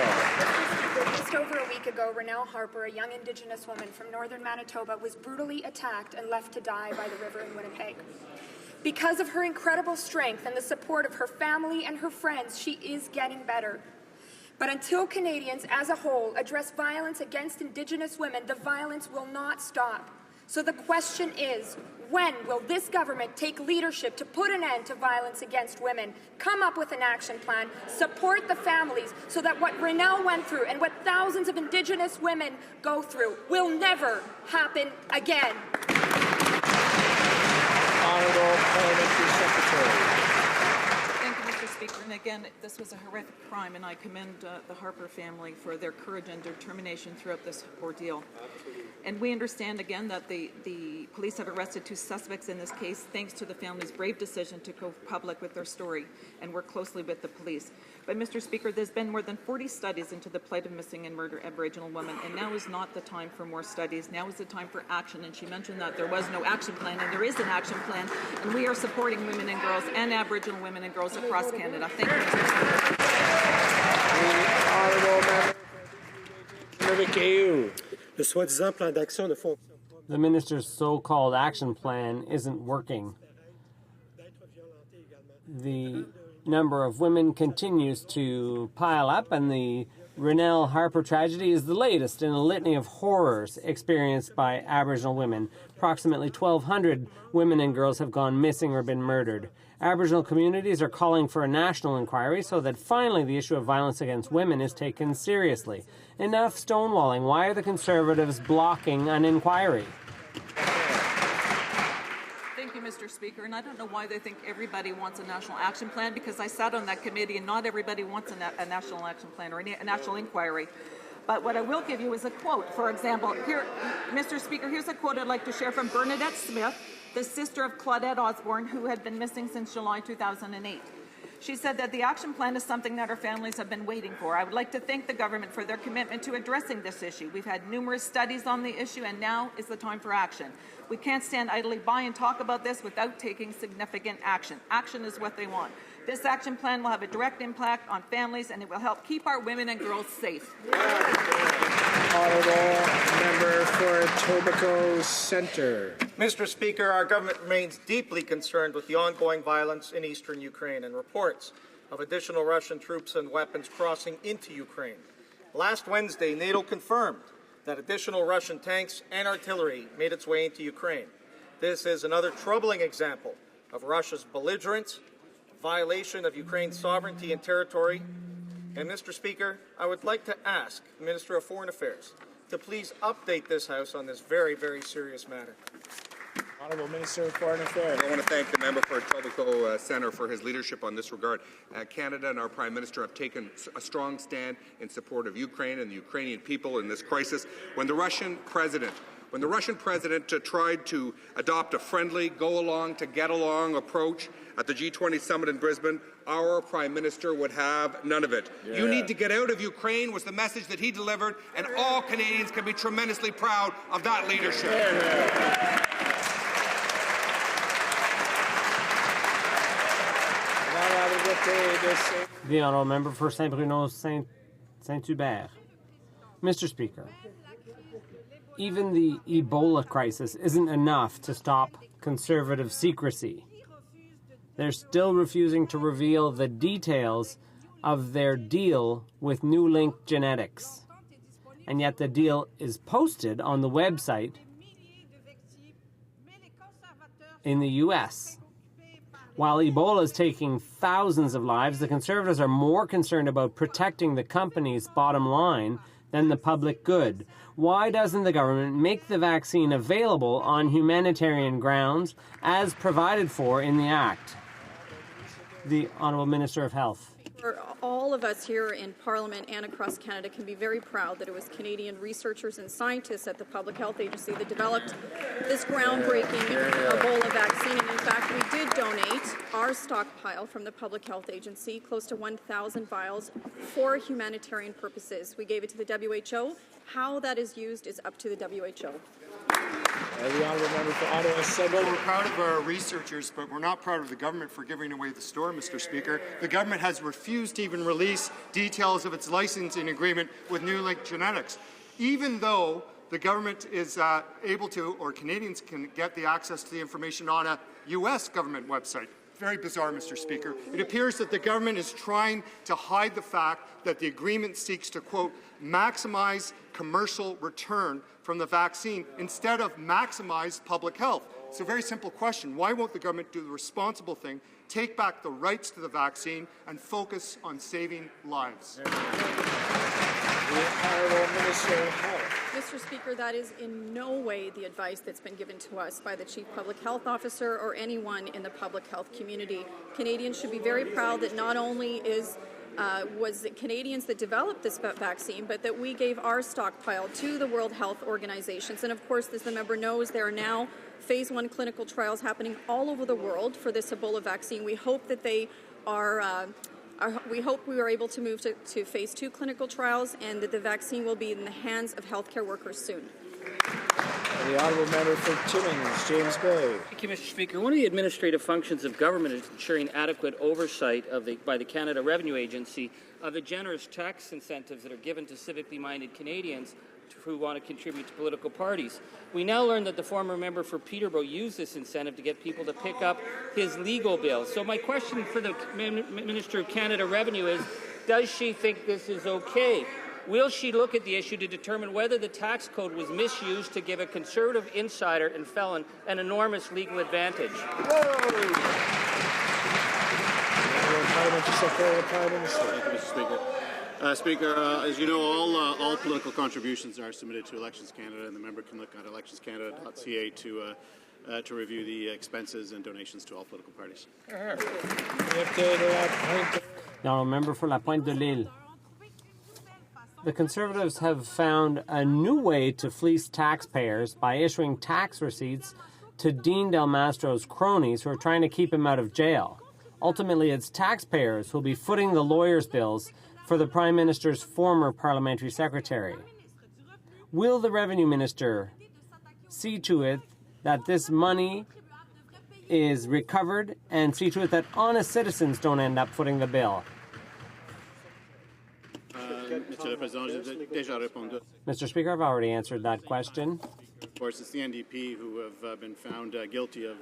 Just over a week ago, Renelle Harper, a young Indigenous woman from northern Manitoba, was brutally attacked and left to die by the river in Winnipeg. Because of her incredible strength and the support of her family and her friends, she is getting better. But until Canadians as a whole address violence against Indigenous women, the violence will not stop. So the question is, when will this government take leadership to put an end to violence against women, come up with an action plan, support the families so that what Renelle went through and what thousands of Indigenous women go through will never happen again? Honourable Parliamentary Secretary. Thank you, Mr. Speaker. And again, this was a horrific crime, and I commend the Harper family for their courage and determination throughout this ordeal. And we understand, again, that the police have arrested 2 suspects in this case, thanks to the family's brave decision to go public with their story and work closely with the police. But, Mr. Speaker, there's been more than 40 studies into the plight of missing and murdered Aboriginal women, and now is not the time for more studies. Now is the time for action. And she mentioned that there was no action plan, and there is an action plan, and we are supporting women and girls and Aboriginal women and girls across Canada. Thank you, Mr. Speaker. The honourable member for Caillou. The minister's so-called action plan isn't working. The number of women continues to pile up, and the Renelle Harper tragedy is the latest in a litany of horrors experienced by Aboriginal women. Approximately 1,200 women and girls have gone missing or been murdered. Aboriginal communities are calling for a national inquiry so that finally the issue of violence against women is taken seriously. Enough stonewalling. Why are the Conservatives blocking an inquiry? Thank you, Mr. Speaker. And I don't know why they think everybody wants a national action plan, because I sat on that committee and not everybody wants a national action plan or a national inquiry. But what I will give you is a quote. For example, here, Mr. Speaker, here's a quote I'd like to share from Bernadette Smith, the sister of Claudette Osborne, who had been missing since July 2008. She said that the action plan is something that our families have been waiting for. I would like to thank the government for their commitment to addressing this issue. We've had numerous studies on the issue, and now is the time for action. We can't stand idly by and talk about this without taking significant action. Action is what they want. This action plan will have a direct impact on families, and it will help keep our women and girls safe. Honourable member for Etobicoke Centre. Mr. Speaker, our government remains deeply concerned with the ongoing violence in eastern Ukraine and reports of additional Russian troops and weapons crossing into Ukraine. Last Wednesday, NATO confirmed that additional Russian tanks and artillery made its way into Ukraine. This is another troubling example of Russia's belligerence, violation of Ukraine's sovereignty and territory. And, Mr. Speaker, I would like to ask the Minister of Foreign Affairs to please update this House on this very, very serious matter. Honourable Minister of Foreign Affairs. I want to thank the member for Etobicoke Centre for his leadership on this regard. Canada and our Prime Minister have taken a strong stand in support of Ukraine and the Ukrainian people in this crisis. When the Russian President tried to adopt a friendly, go-along to get-along approach at the G20 summit in Brisbane, our Prime Minister would have none of it. Yeah. You need to get out of Ukraine was the message that he delivered, and all Canadians can be tremendously proud of that leadership. Yeah. Honourable The honourable member for Saint-Bruno Saint-Hubert. Mr. Speaker, even the Ebola crisis isn't enough to stop Conservative secrecy. They're still refusing to reveal the details of their deal with New Link Genetics. And yet the deal is posted on the website in the U.S. While Ebola is taking thousands of lives, the Conservatives are more concerned about protecting the company's bottom line than the public good. Why doesn't the government make the vaccine available on humanitarian grounds as provided for in the Act? The Honourable Minister of Health. All of us here in Parliament and across Canada can be very proud that it was Canadian researchers and scientists at the Public Health Agency that developed this groundbreaking Ebola vaccine. And in fact, we did donate our stockpile from the Public Health Agency, close to 1,000 vials, for humanitarian purposes. We gave it to the WHO. How that is used is up to the WHO. The honourable member for Ottawa. Well, we're proud of our researchers, but we're not proud of the government for giving away the store, Mr. Speaker. The government has refused to even release details of its licensing agreement with New Link Genetics, even though the government is able to, or Canadians can get the access to the information on a U.S. government website. Very bizarre, Mr. Speaker. It appears that the government is trying to hide the fact that the agreement seeks to, quote, maximize commercial return from the vaccine instead of maximize public health. It's a very simple question. Why won't the government do the responsible thing, take back the rights to the vaccine, and focus on saving lives? Mr. Speaker, that is in no way the advice that's been given to us by the Chief Public Health Officer or anyone in the public health community. Canadians should be very proud that not only was it Canadians that developed this vaccine, but that we gave our stockpile to the World Health Organizations. And of course, as the member knows, there are now phase 1 clinical trials happening all over the world for this Ebola vaccine. We hope that they we hope we are able to move to phase 2 clinical trials and that the vaccine will be in the hands of healthcare workers soon. The honourable member for Timmins, James Bay. Thank you, Mr. Speaker. One of the administrative functions of government is ensuring adequate oversight by the Canada Revenue Agency of the generous tax incentives that are given to civically minded Canadians who want to contribute to political parties. We now learn that the former member for Peterborough used this incentive to get people to pick up his legal bills. So my question for the Minister of Canada Revenue is, does she think this is okay? Will she look at the issue to determine whether the tax code was misused to give a Conservative insider and felon an enormous legal advantage? Thank you, Mr. Speaker. Speaker, as you know, all political contributions are submitted to Elections Canada, and the member can look at electionscanada.ca to review the expenses and donations to all political parties. Now, member for La Pointe de l'Île. The Conservatives have found a new way to fleece taxpayers by issuing tax receipts to Dean Del Mastro's cronies who are trying to keep him out of jail. Ultimately, it's taxpayers who will be footing the lawyers' bills for the Prime Minister's former parliamentary secretary. Will the Revenue Minister see to it that this money is recovered and see to it that honest citizens don't end up footing the bill? Mr. Speaker, I've already answered that question. Of course, it's the NDP who have been found guilty of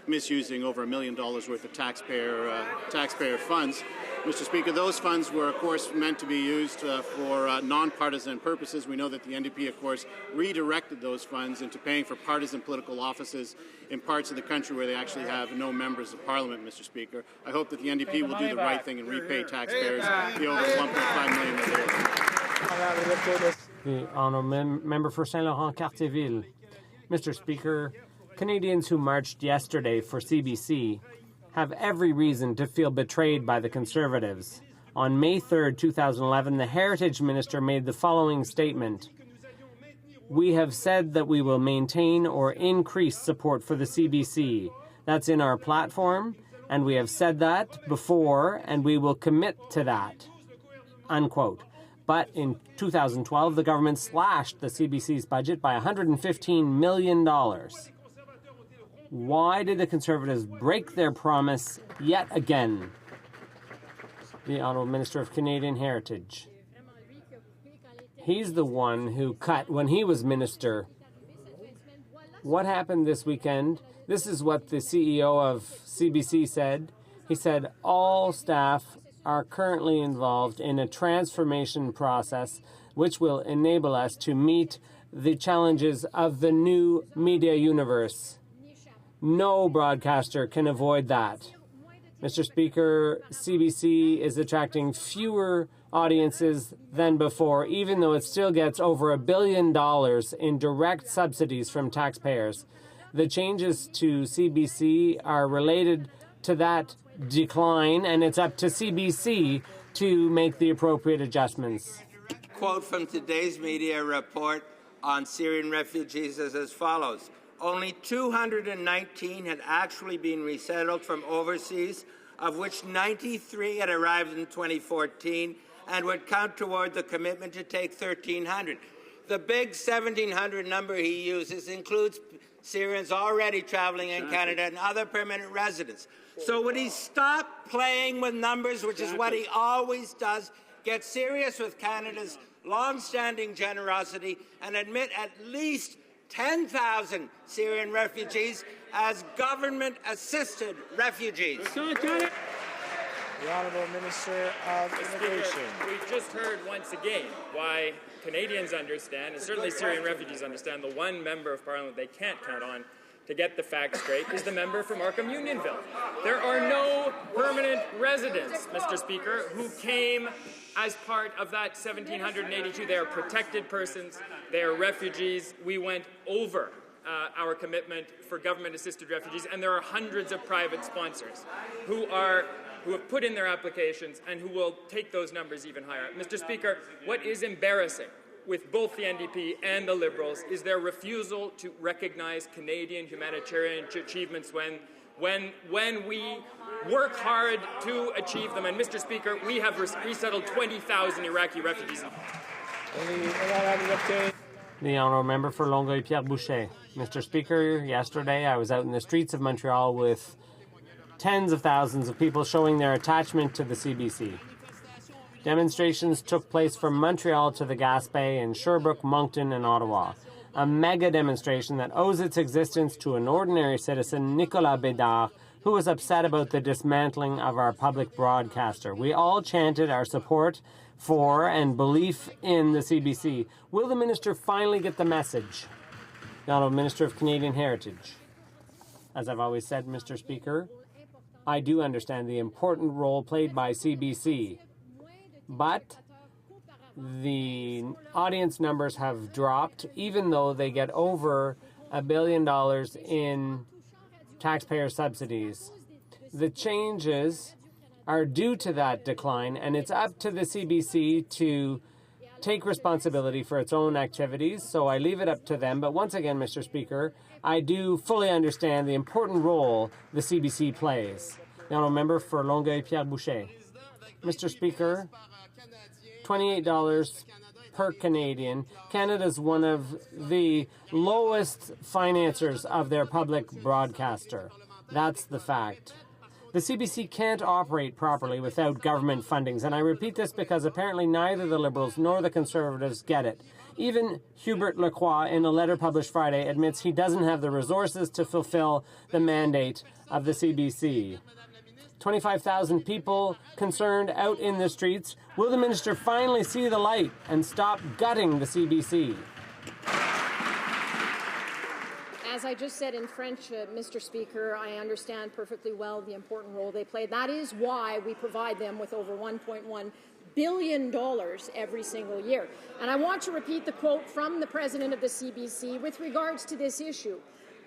misusing over $1 million worth of taxpayer funds. Mr. Speaker, those funds were, of course, meant to be used for nonpartisan purposes. We know that the NDP, of course, redirected those funds into paying for partisan political offices in parts of the country where they actually have no members of Parliament, Mr. Speaker. I hope that the NDP will do the right thing and repay taxpayers the over $1.5 million that they owe. The honourable member for Saint-Laurent-Cartierville. Mr. Speaker, Canadians who marched yesterday for CBC have every reason to feel betrayed by the Conservatives. On May 3rd, 2011, the Heritage Minister made the following statement. We have said that we will maintain or increase support for the CBC. That's in our platform, and we have said that before, and we will commit to that. Unquote. But in 2012, the government slashed the CBC's budget by $115 million. Why did the Conservatives break their promise yet again? The Honourable Minister of Canadian Heritage. He's the one who cut when he was minister. What happened this weekend? This is what the CEO of CBC said. He said all staff are currently involved in a transformation process which will enable us to meet the challenges of the new media universe. No broadcaster can avoid that. Mr. Speaker, CBC is attracting fewer audiences than before, even though it still gets over $1 billion in direct subsidies from taxpayers. The changes to CBC are related to that decline, and it's up to CBC to make the appropriate adjustments. Quote from today's media report on Syrian refugees is as follows. Only 219 had actually been resettled from overseas, of which 93 had arrived in 2014 and would count toward the commitment to take 1,300. The big 1,700 number he uses includes Syrians already traveling in Canada and other permanent residents. So would he stop playing with numbers, which is what he always does, get serious with Canada's long-standing generosity, and admit at least 10,000 Syrian refugees as government-assisted refugees? The Honourable Minister of Immigration. We just heard once again why Canadians understand, and certainly Syrian refugees understand, the one member of Parliament they can't count on to get the facts straight is the member from Markham Unionville. There are no permanent residents, Mr. Speaker, who came as part of that 1,782. They are protected persons. They are refugees. We went over our commitment for government-assisted refugees, and there are hundreds of private sponsors who have put in their applications and who will take those numbers even higher. Mr. Speaker, what is embarrassing with both the NDP and the Liberals is their refusal to recognize Canadian humanitarian achievements when we work hard to achieve them. And Mr. Speaker, we have resettled 20,000 Iraqi refugees. The Honourable Member for Longueuil-Pierre Boucher. Mr. Speaker, yesterday I was out in the streets of Montreal with tens of thousands of people showing their attachment to the CBC. Demonstrations took place from Montreal to the Gaspé in Sherbrooke, Moncton, and Ottawa. A mega demonstration that owes its existence to an ordinary citizen, Nicolas Bédard, who was upset about the dismantling of our public broadcaster. We all chanted our support for and belief in the CBC. Will the minister finally get the message? The Honourable Minister of Canadian Heritage. As I've always said, Mr. Speaker, I do understand the important role played by CBC, but the audience numbers have dropped, even though they get over $1 billion in taxpayer subsidies. The changes are due to that decline, and it's up to the CBC to take responsibility for its own activities, so I leave it up to them. But once again, Mr. Speaker, I do fully understand the important role the CBC plays. The Honourable Member for Longueuil-Pierre Boucher. Mr. Speaker, $28 per Canadian. Canada is one of the lowest financiers of their public broadcaster. That's the fact. The CBC can't operate properly without government fundings, and I repeat this because apparently neither the Liberals nor the Conservatives get it. Even Hubert Lacroix, in a letter published Friday, admits he doesn't have the resources to fulfill the mandate of the CBC. 25,000 people concerned out in the streets. Will the minister finally see the light and stop gutting the CBC? As I just said in French, Mr. Speaker, I understand perfectly well the important role they play. That is why we provide them with over $1.1 billion every single year. And I want to repeat the quote from the president of the CBC with regards to this issue.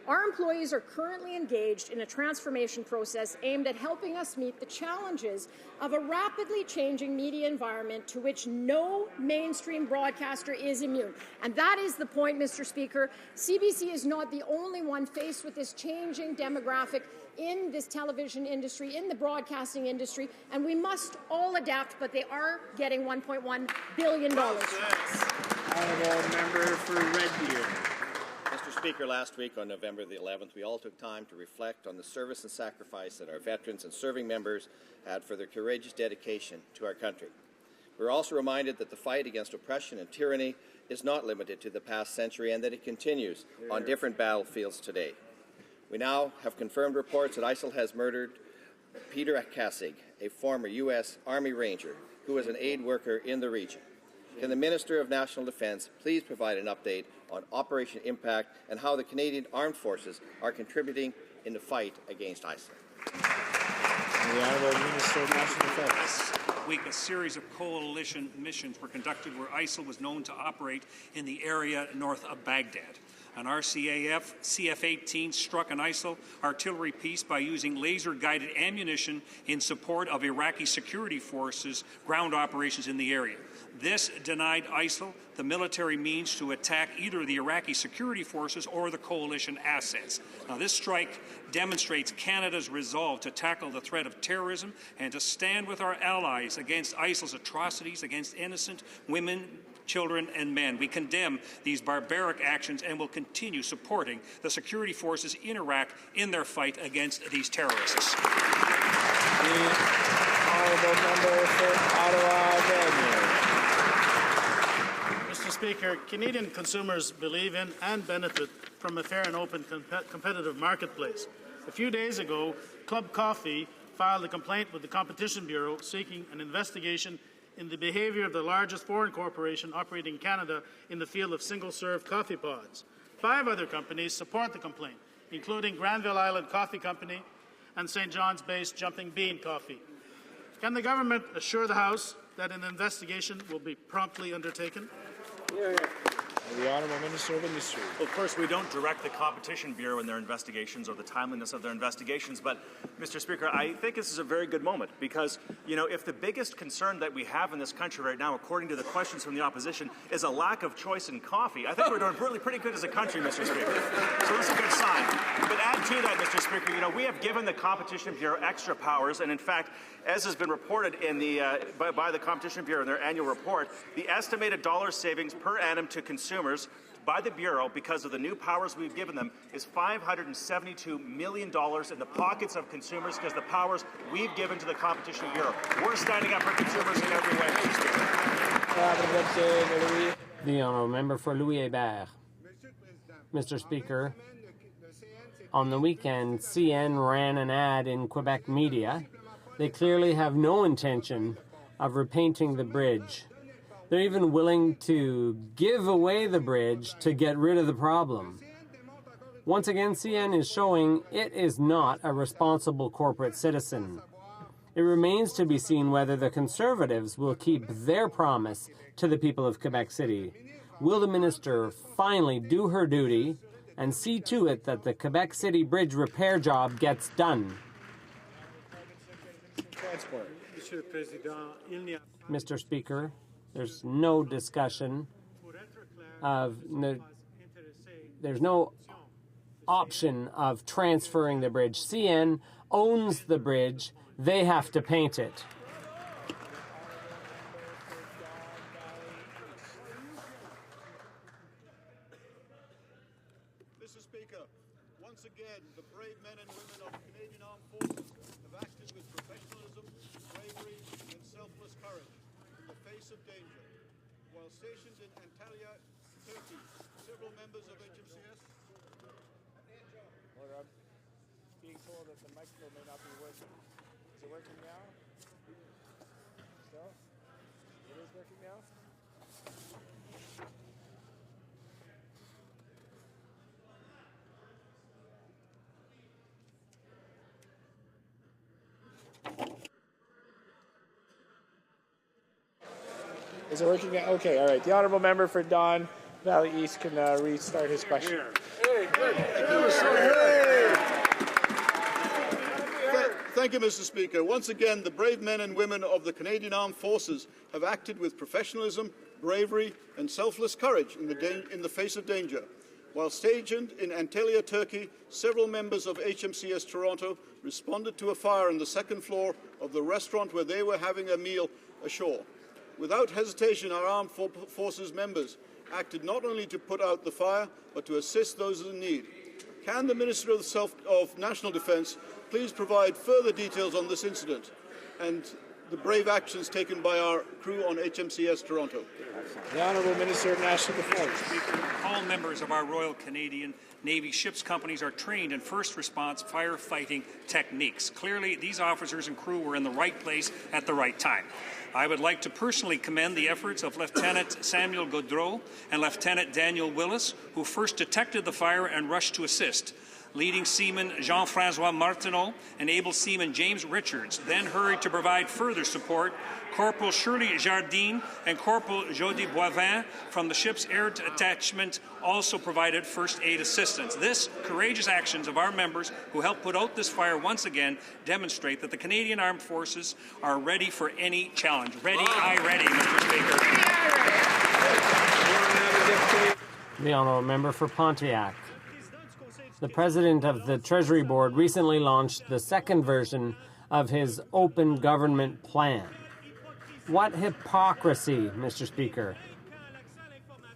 Our employees are currently engaged in a transformation process aimed at helping us meet the challenges of a rapidly changing media environment to which no mainstream broadcaster is immune. And that is the point, Mr. Speaker. CBC is not the only one faced with this changing demographic in this television industry, in the broadcasting industry, and we must all adapt, but they are getting $1.1 billion from us. Honourable Member for Red Deer. Mr. Speaker, last week on November the 11th, we all took time to reflect on the service and sacrifice that our veterans and serving members had for their courageous dedication to our country. We're also reminded that the fight against oppression and tyranny is not limited to the past century and that it continues on different battlefields today. We now have confirmed reports that ISIL has murdered Peter Kassig, a former U.S. Army Ranger who was an aid worker in the region. Can the Minister of National Defence please provide an update on Operation Impact and how the Canadian Armed Forces are contributing in the fight against ISIL? The Honourable Minister of National Defence. Week, a series of coalition missions were conducted where ISIL was known to operate in the area north of Baghdad. An RCAF CF-18 struck an ISIL artillery piece by using laser-guided ammunition in support of Iraqi security forces' ground operations in the area. This denied ISIL the military means to attack either the Iraqi security forces or the coalition assets. Now, this strike demonstrates Canada's resolve to tackle the threat of terrorism and to stand with our allies against ISIL's atrocities against innocent women, children and men. We condemn these barbaric actions and will continue supporting the security forces in Iraq in their fight against these terrorists. The honourable member for Ottawa-Vanier. Mr. Speaker, Canadian consumers believe in and benefit from a fair and open competitive marketplace. A few days ago, Club Coffee filed a complaint with the Competition Bureau seeking an investigation in the behaviour of the largest foreign corporation operating in Canada in the field of single-serve coffee pods. 5 other companies support the complaint, including Granville Island Coffee Company and St. John's-based Jumping Bean Coffee. Can the government assure the House that an investigation will be promptly undertaken? The Honourable Minister of Industry. Well, of course, we don't direct the Competition Bureau in their investigations or the timeliness of their investigations, but, Mr. Speaker, I think this is a very good moment because, if the biggest concern that we have in this country right now, according to the questions from the opposition, is a lack of choice in coffee, I think we're doing really pretty good as a country, Mr. Speaker. So this is a good sign. But add to that, Mr. Speaker, we have given the Competition Bureau extra powers, and in fact, as has been reported in the by the Competition Bureau in their annual report, the estimated dollar savings per annum to consumers by the Bureau because of the new powers we've given them is $572 million in the pockets of consumers because the powers we've given to the Competition Bureau. We're standing up for consumers in every way, Mr. Speaker. The Honourable Member for Louis-Hébert. Mr. Speaker, on the weekend, CN ran an ad in Quebec media. They clearly have no intention of repainting the bridge. They're even willing to give away the bridge to get rid of the problem. Once again, CN is showing it is not a responsible corporate citizen. It remains to be seen whether the Conservatives will keep their promise to the people of Quebec City. Will the minister finally do her duty and see to it that the Quebec City bridge repair job gets done? Transport. Mr. Speaker, there's no discussion of, there's no option of transferring the bridge. CN owns the bridge. They have to paint it. Mr. Speaker, once again, the brave men and women of the Canadian Armed Forces have acted with professionalism, bravery, and selfless courage in the face of danger. While stationed in Antalya, Turkey, several members of HMCS... Well, I'm being told that the microphone may not be working. Is it working now? Still? It is working now? Is it working now? Okay, all right. The Honourable Member for Don Valley East can restart his question. Thank you, Mr. Speaker. Once again, the brave men and women of the Canadian Armed Forces have acted with professionalism, bravery, and selfless courage in the face of danger. While stationed in Antalya, Turkey, several members of HMCS Toronto responded to a fire on the second floor of the restaurant where they were having a meal ashore. Without hesitation, our armed forces members acted not only to put out the fire, but to assist those in need. Can the Minister of National Defence please provide further details on this incident and the brave actions taken by our crew on HMCS Toronto? The Honourable Minister of National Defence. Speaker, all members of our Royal Canadian Navy ships companies are trained in first response firefighting techniques. Clearly, these officers and crew were in the right place at the right time. I would like to personally commend the efforts of Lieutenant Samuel Gaudreau and Lieutenant Daniel Willis, who first detected the fire and rushed to assist. Leading seaman Jean-Francois Martineau and able seaman James Richards then hurried to provide further support. Corporal Shirley Jardine and Corporal Jody Boivin from the ship's air attachment also provided first aid assistance. This courageous actions of our members who helped put out this fire once again demonstrate that the Canadian Armed Forces are ready for any challenge. Ready, ready, Mr. Speaker. The Honourable Member for Pontiac. The President of the Treasury Board recently launched the second version of his Open Government Plan. What hypocrisy, Mr. Speaker.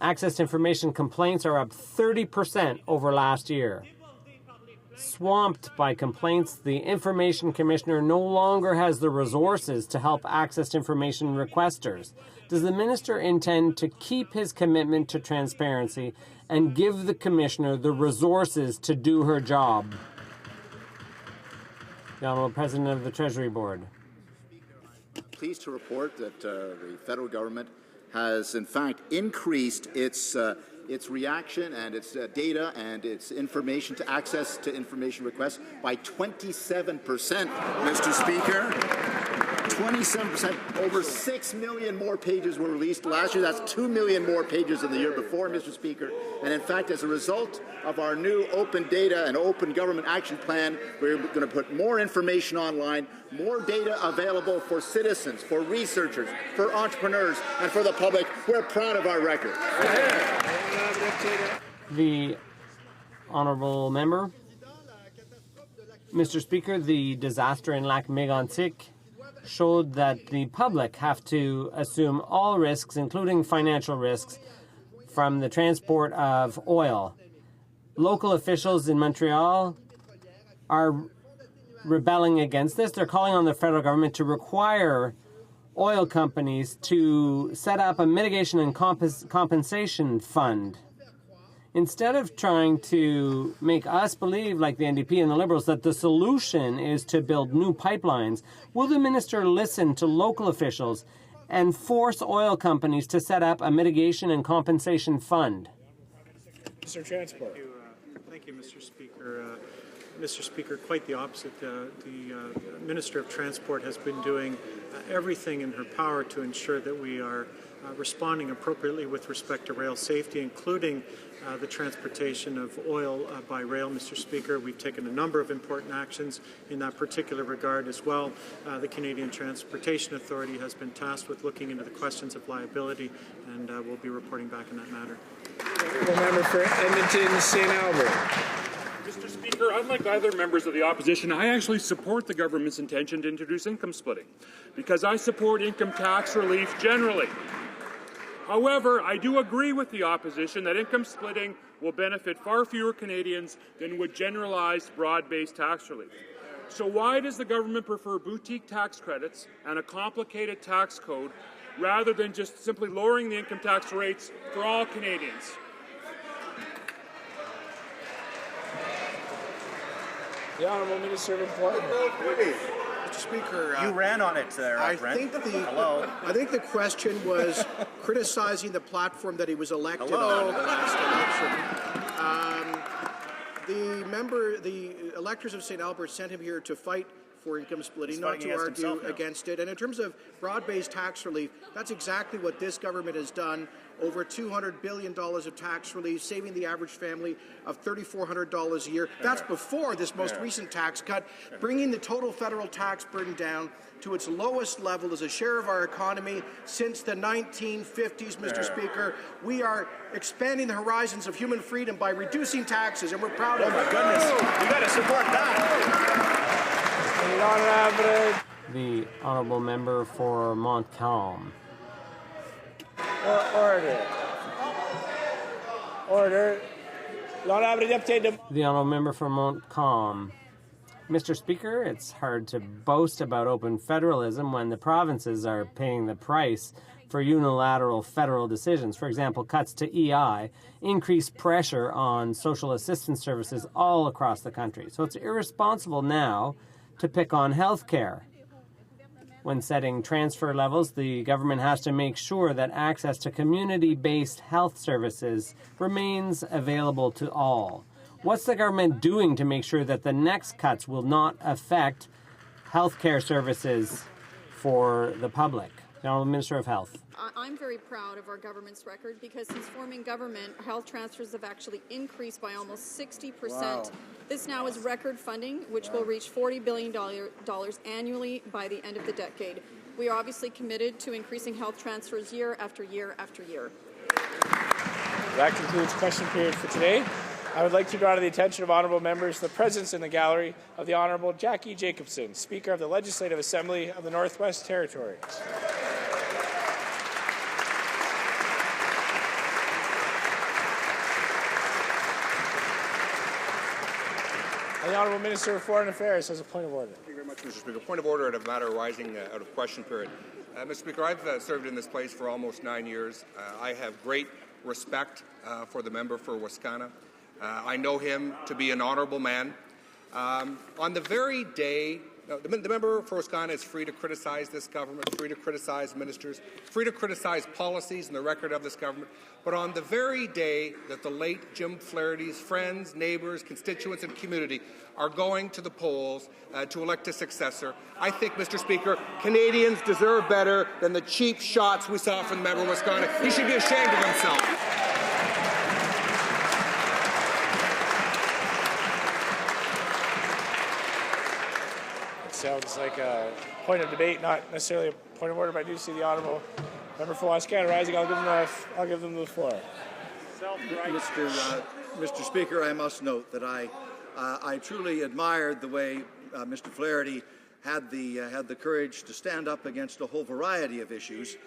Access to information complaints are up 30% over last year. Swamped by complaints, the Information Commissioner no longer has the resources to help access to information requesters. Does the Minister intend to keep his commitment to transparency and give the Commissioner the resources to do her job? The Honourable President of the Treasury Board. Pleased to report that the federal government has, in fact, increased its reaction and its data and its information to access to information requests by 27%, Mr. Speaker. 27%. Over 6 million more pages were released last year. That's 2 million more pages than the year before, Mr. Speaker. And in fact, as a result of our new open data and open government action plan, we're going to put more information online, more data available for citizens, for researchers, for entrepreneurs, and for the public. We're proud of our record. The Honourable Member. Mr. Speaker, the disaster in Lac Mégantic showed that the public have to assume all risks, including financial risks, from the transport of oil. Local officials in Montreal are rebelling against this. They're calling on the federal government to require oil companies to set up a mitigation and compensation fund. Instead of trying to make us believe, like the NDP and the Liberals, that the solution is to build new pipelines, will the minister listen to local officials and force oil companies to set up a mitigation and compensation fund? Mr. Transport. Thank you, Mr. Speaker. Mr. Speaker, quite the opposite. The Minister of Transport has been doing everything in her power to ensure that we are responding appropriately with respect to rail safety, including the transportation of oil by rail, Mr. Speaker. We've taken a number of important actions in that particular regard as well. The Canadian Transportation Authority has been tasked with looking into the questions of liability, and we'll be reporting back on that matter. The member for Edmonton, St. Albert. Mr. Speaker, unlike other members of the opposition, I actually support the government's intention to introduce income splitting, because I support income tax relief generally. However, I do agree with the opposition that income splitting will benefit far fewer Canadians than would generalized broad-based tax relief. So why does the government prefer boutique tax credits and a complicated tax code rather than just simply lowering the income tax rates for all Canadians? The Honourable Minister of Employment. Mr. Speaker, you ran on it there, I Brent. think the question was criticizing the platform that he was elected on in the last election. The electors of St. Albert sent him here to fight for income splitting, not to argue against it. And in terms of broad-based tax relief, that's exactly what this government has done. Over $200 billion of tax relief, saving the average family of $3,400 a year. That's before this most recent tax cut, bringing the total federal tax burden down to its lowest level as a share of our economy since the 1950s, Mr. Speaker. We are expanding the horizons of human freedom by reducing taxes, and we're proud of it. Oh, my goodness. You got to support that. The Honourable Member for Montcalm. Order. Order. The honourable member for Montcalm. Mr. Speaker, it's hard to boast about open federalism when the provinces are paying the price for unilateral federal decisions. For example, cuts to EI increase pressure on social assistance services all across the country. So it's irresponsible now to pick on health care. When setting transfer levels, the government has to make sure that access to community-based health services remains available to all. What's the government doing to make sure that the next cuts will not affect health care services for the public? The Honourable Minister of Health. I'm very proud of our government's record because since forming government, health transfers have actually increased by almost 60%. Wow. This now is record funding, which will reach $40 billion annually by the end of the decade. We are obviously committed to increasing health transfers year after year after year. That concludes question period for today. I would like to draw to the attention of honourable members the presence in the gallery of the Honourable Jackie Jacobson, Speaker of the Legislative Assembly of the Northwest Territories. The Honourable Minister of Foreign Affairs has a point of order. Thank you very much, Mr. Speaker. Point of order at a matter arising out of question period. Mr. Speaker, I've served in this place for almost 9 years. I have great respect for the member for Wascana. I know him to be an honourable man. On the very day, the member for Wascana is free to criticize this government, free to criticize ministers, free to criticize policies and the record of this government. But on the very day that the late Jim Flaherty's friends, neighbours, constituents and community are going to the polls to elect a successor, I think, Mr. Speaker, Canadians deserve better than the cheap shots we saw from the member of Wascana. He should be ashamed of himself. Sounds like a point of debate, not necessarily a point of order, but I do see the honourable member for Wascana rising. I'll give them the floor. Mr. Speaker, I must note that I truly admired the way Mr. Flaherty had the courage to stand up against a whole variety of issues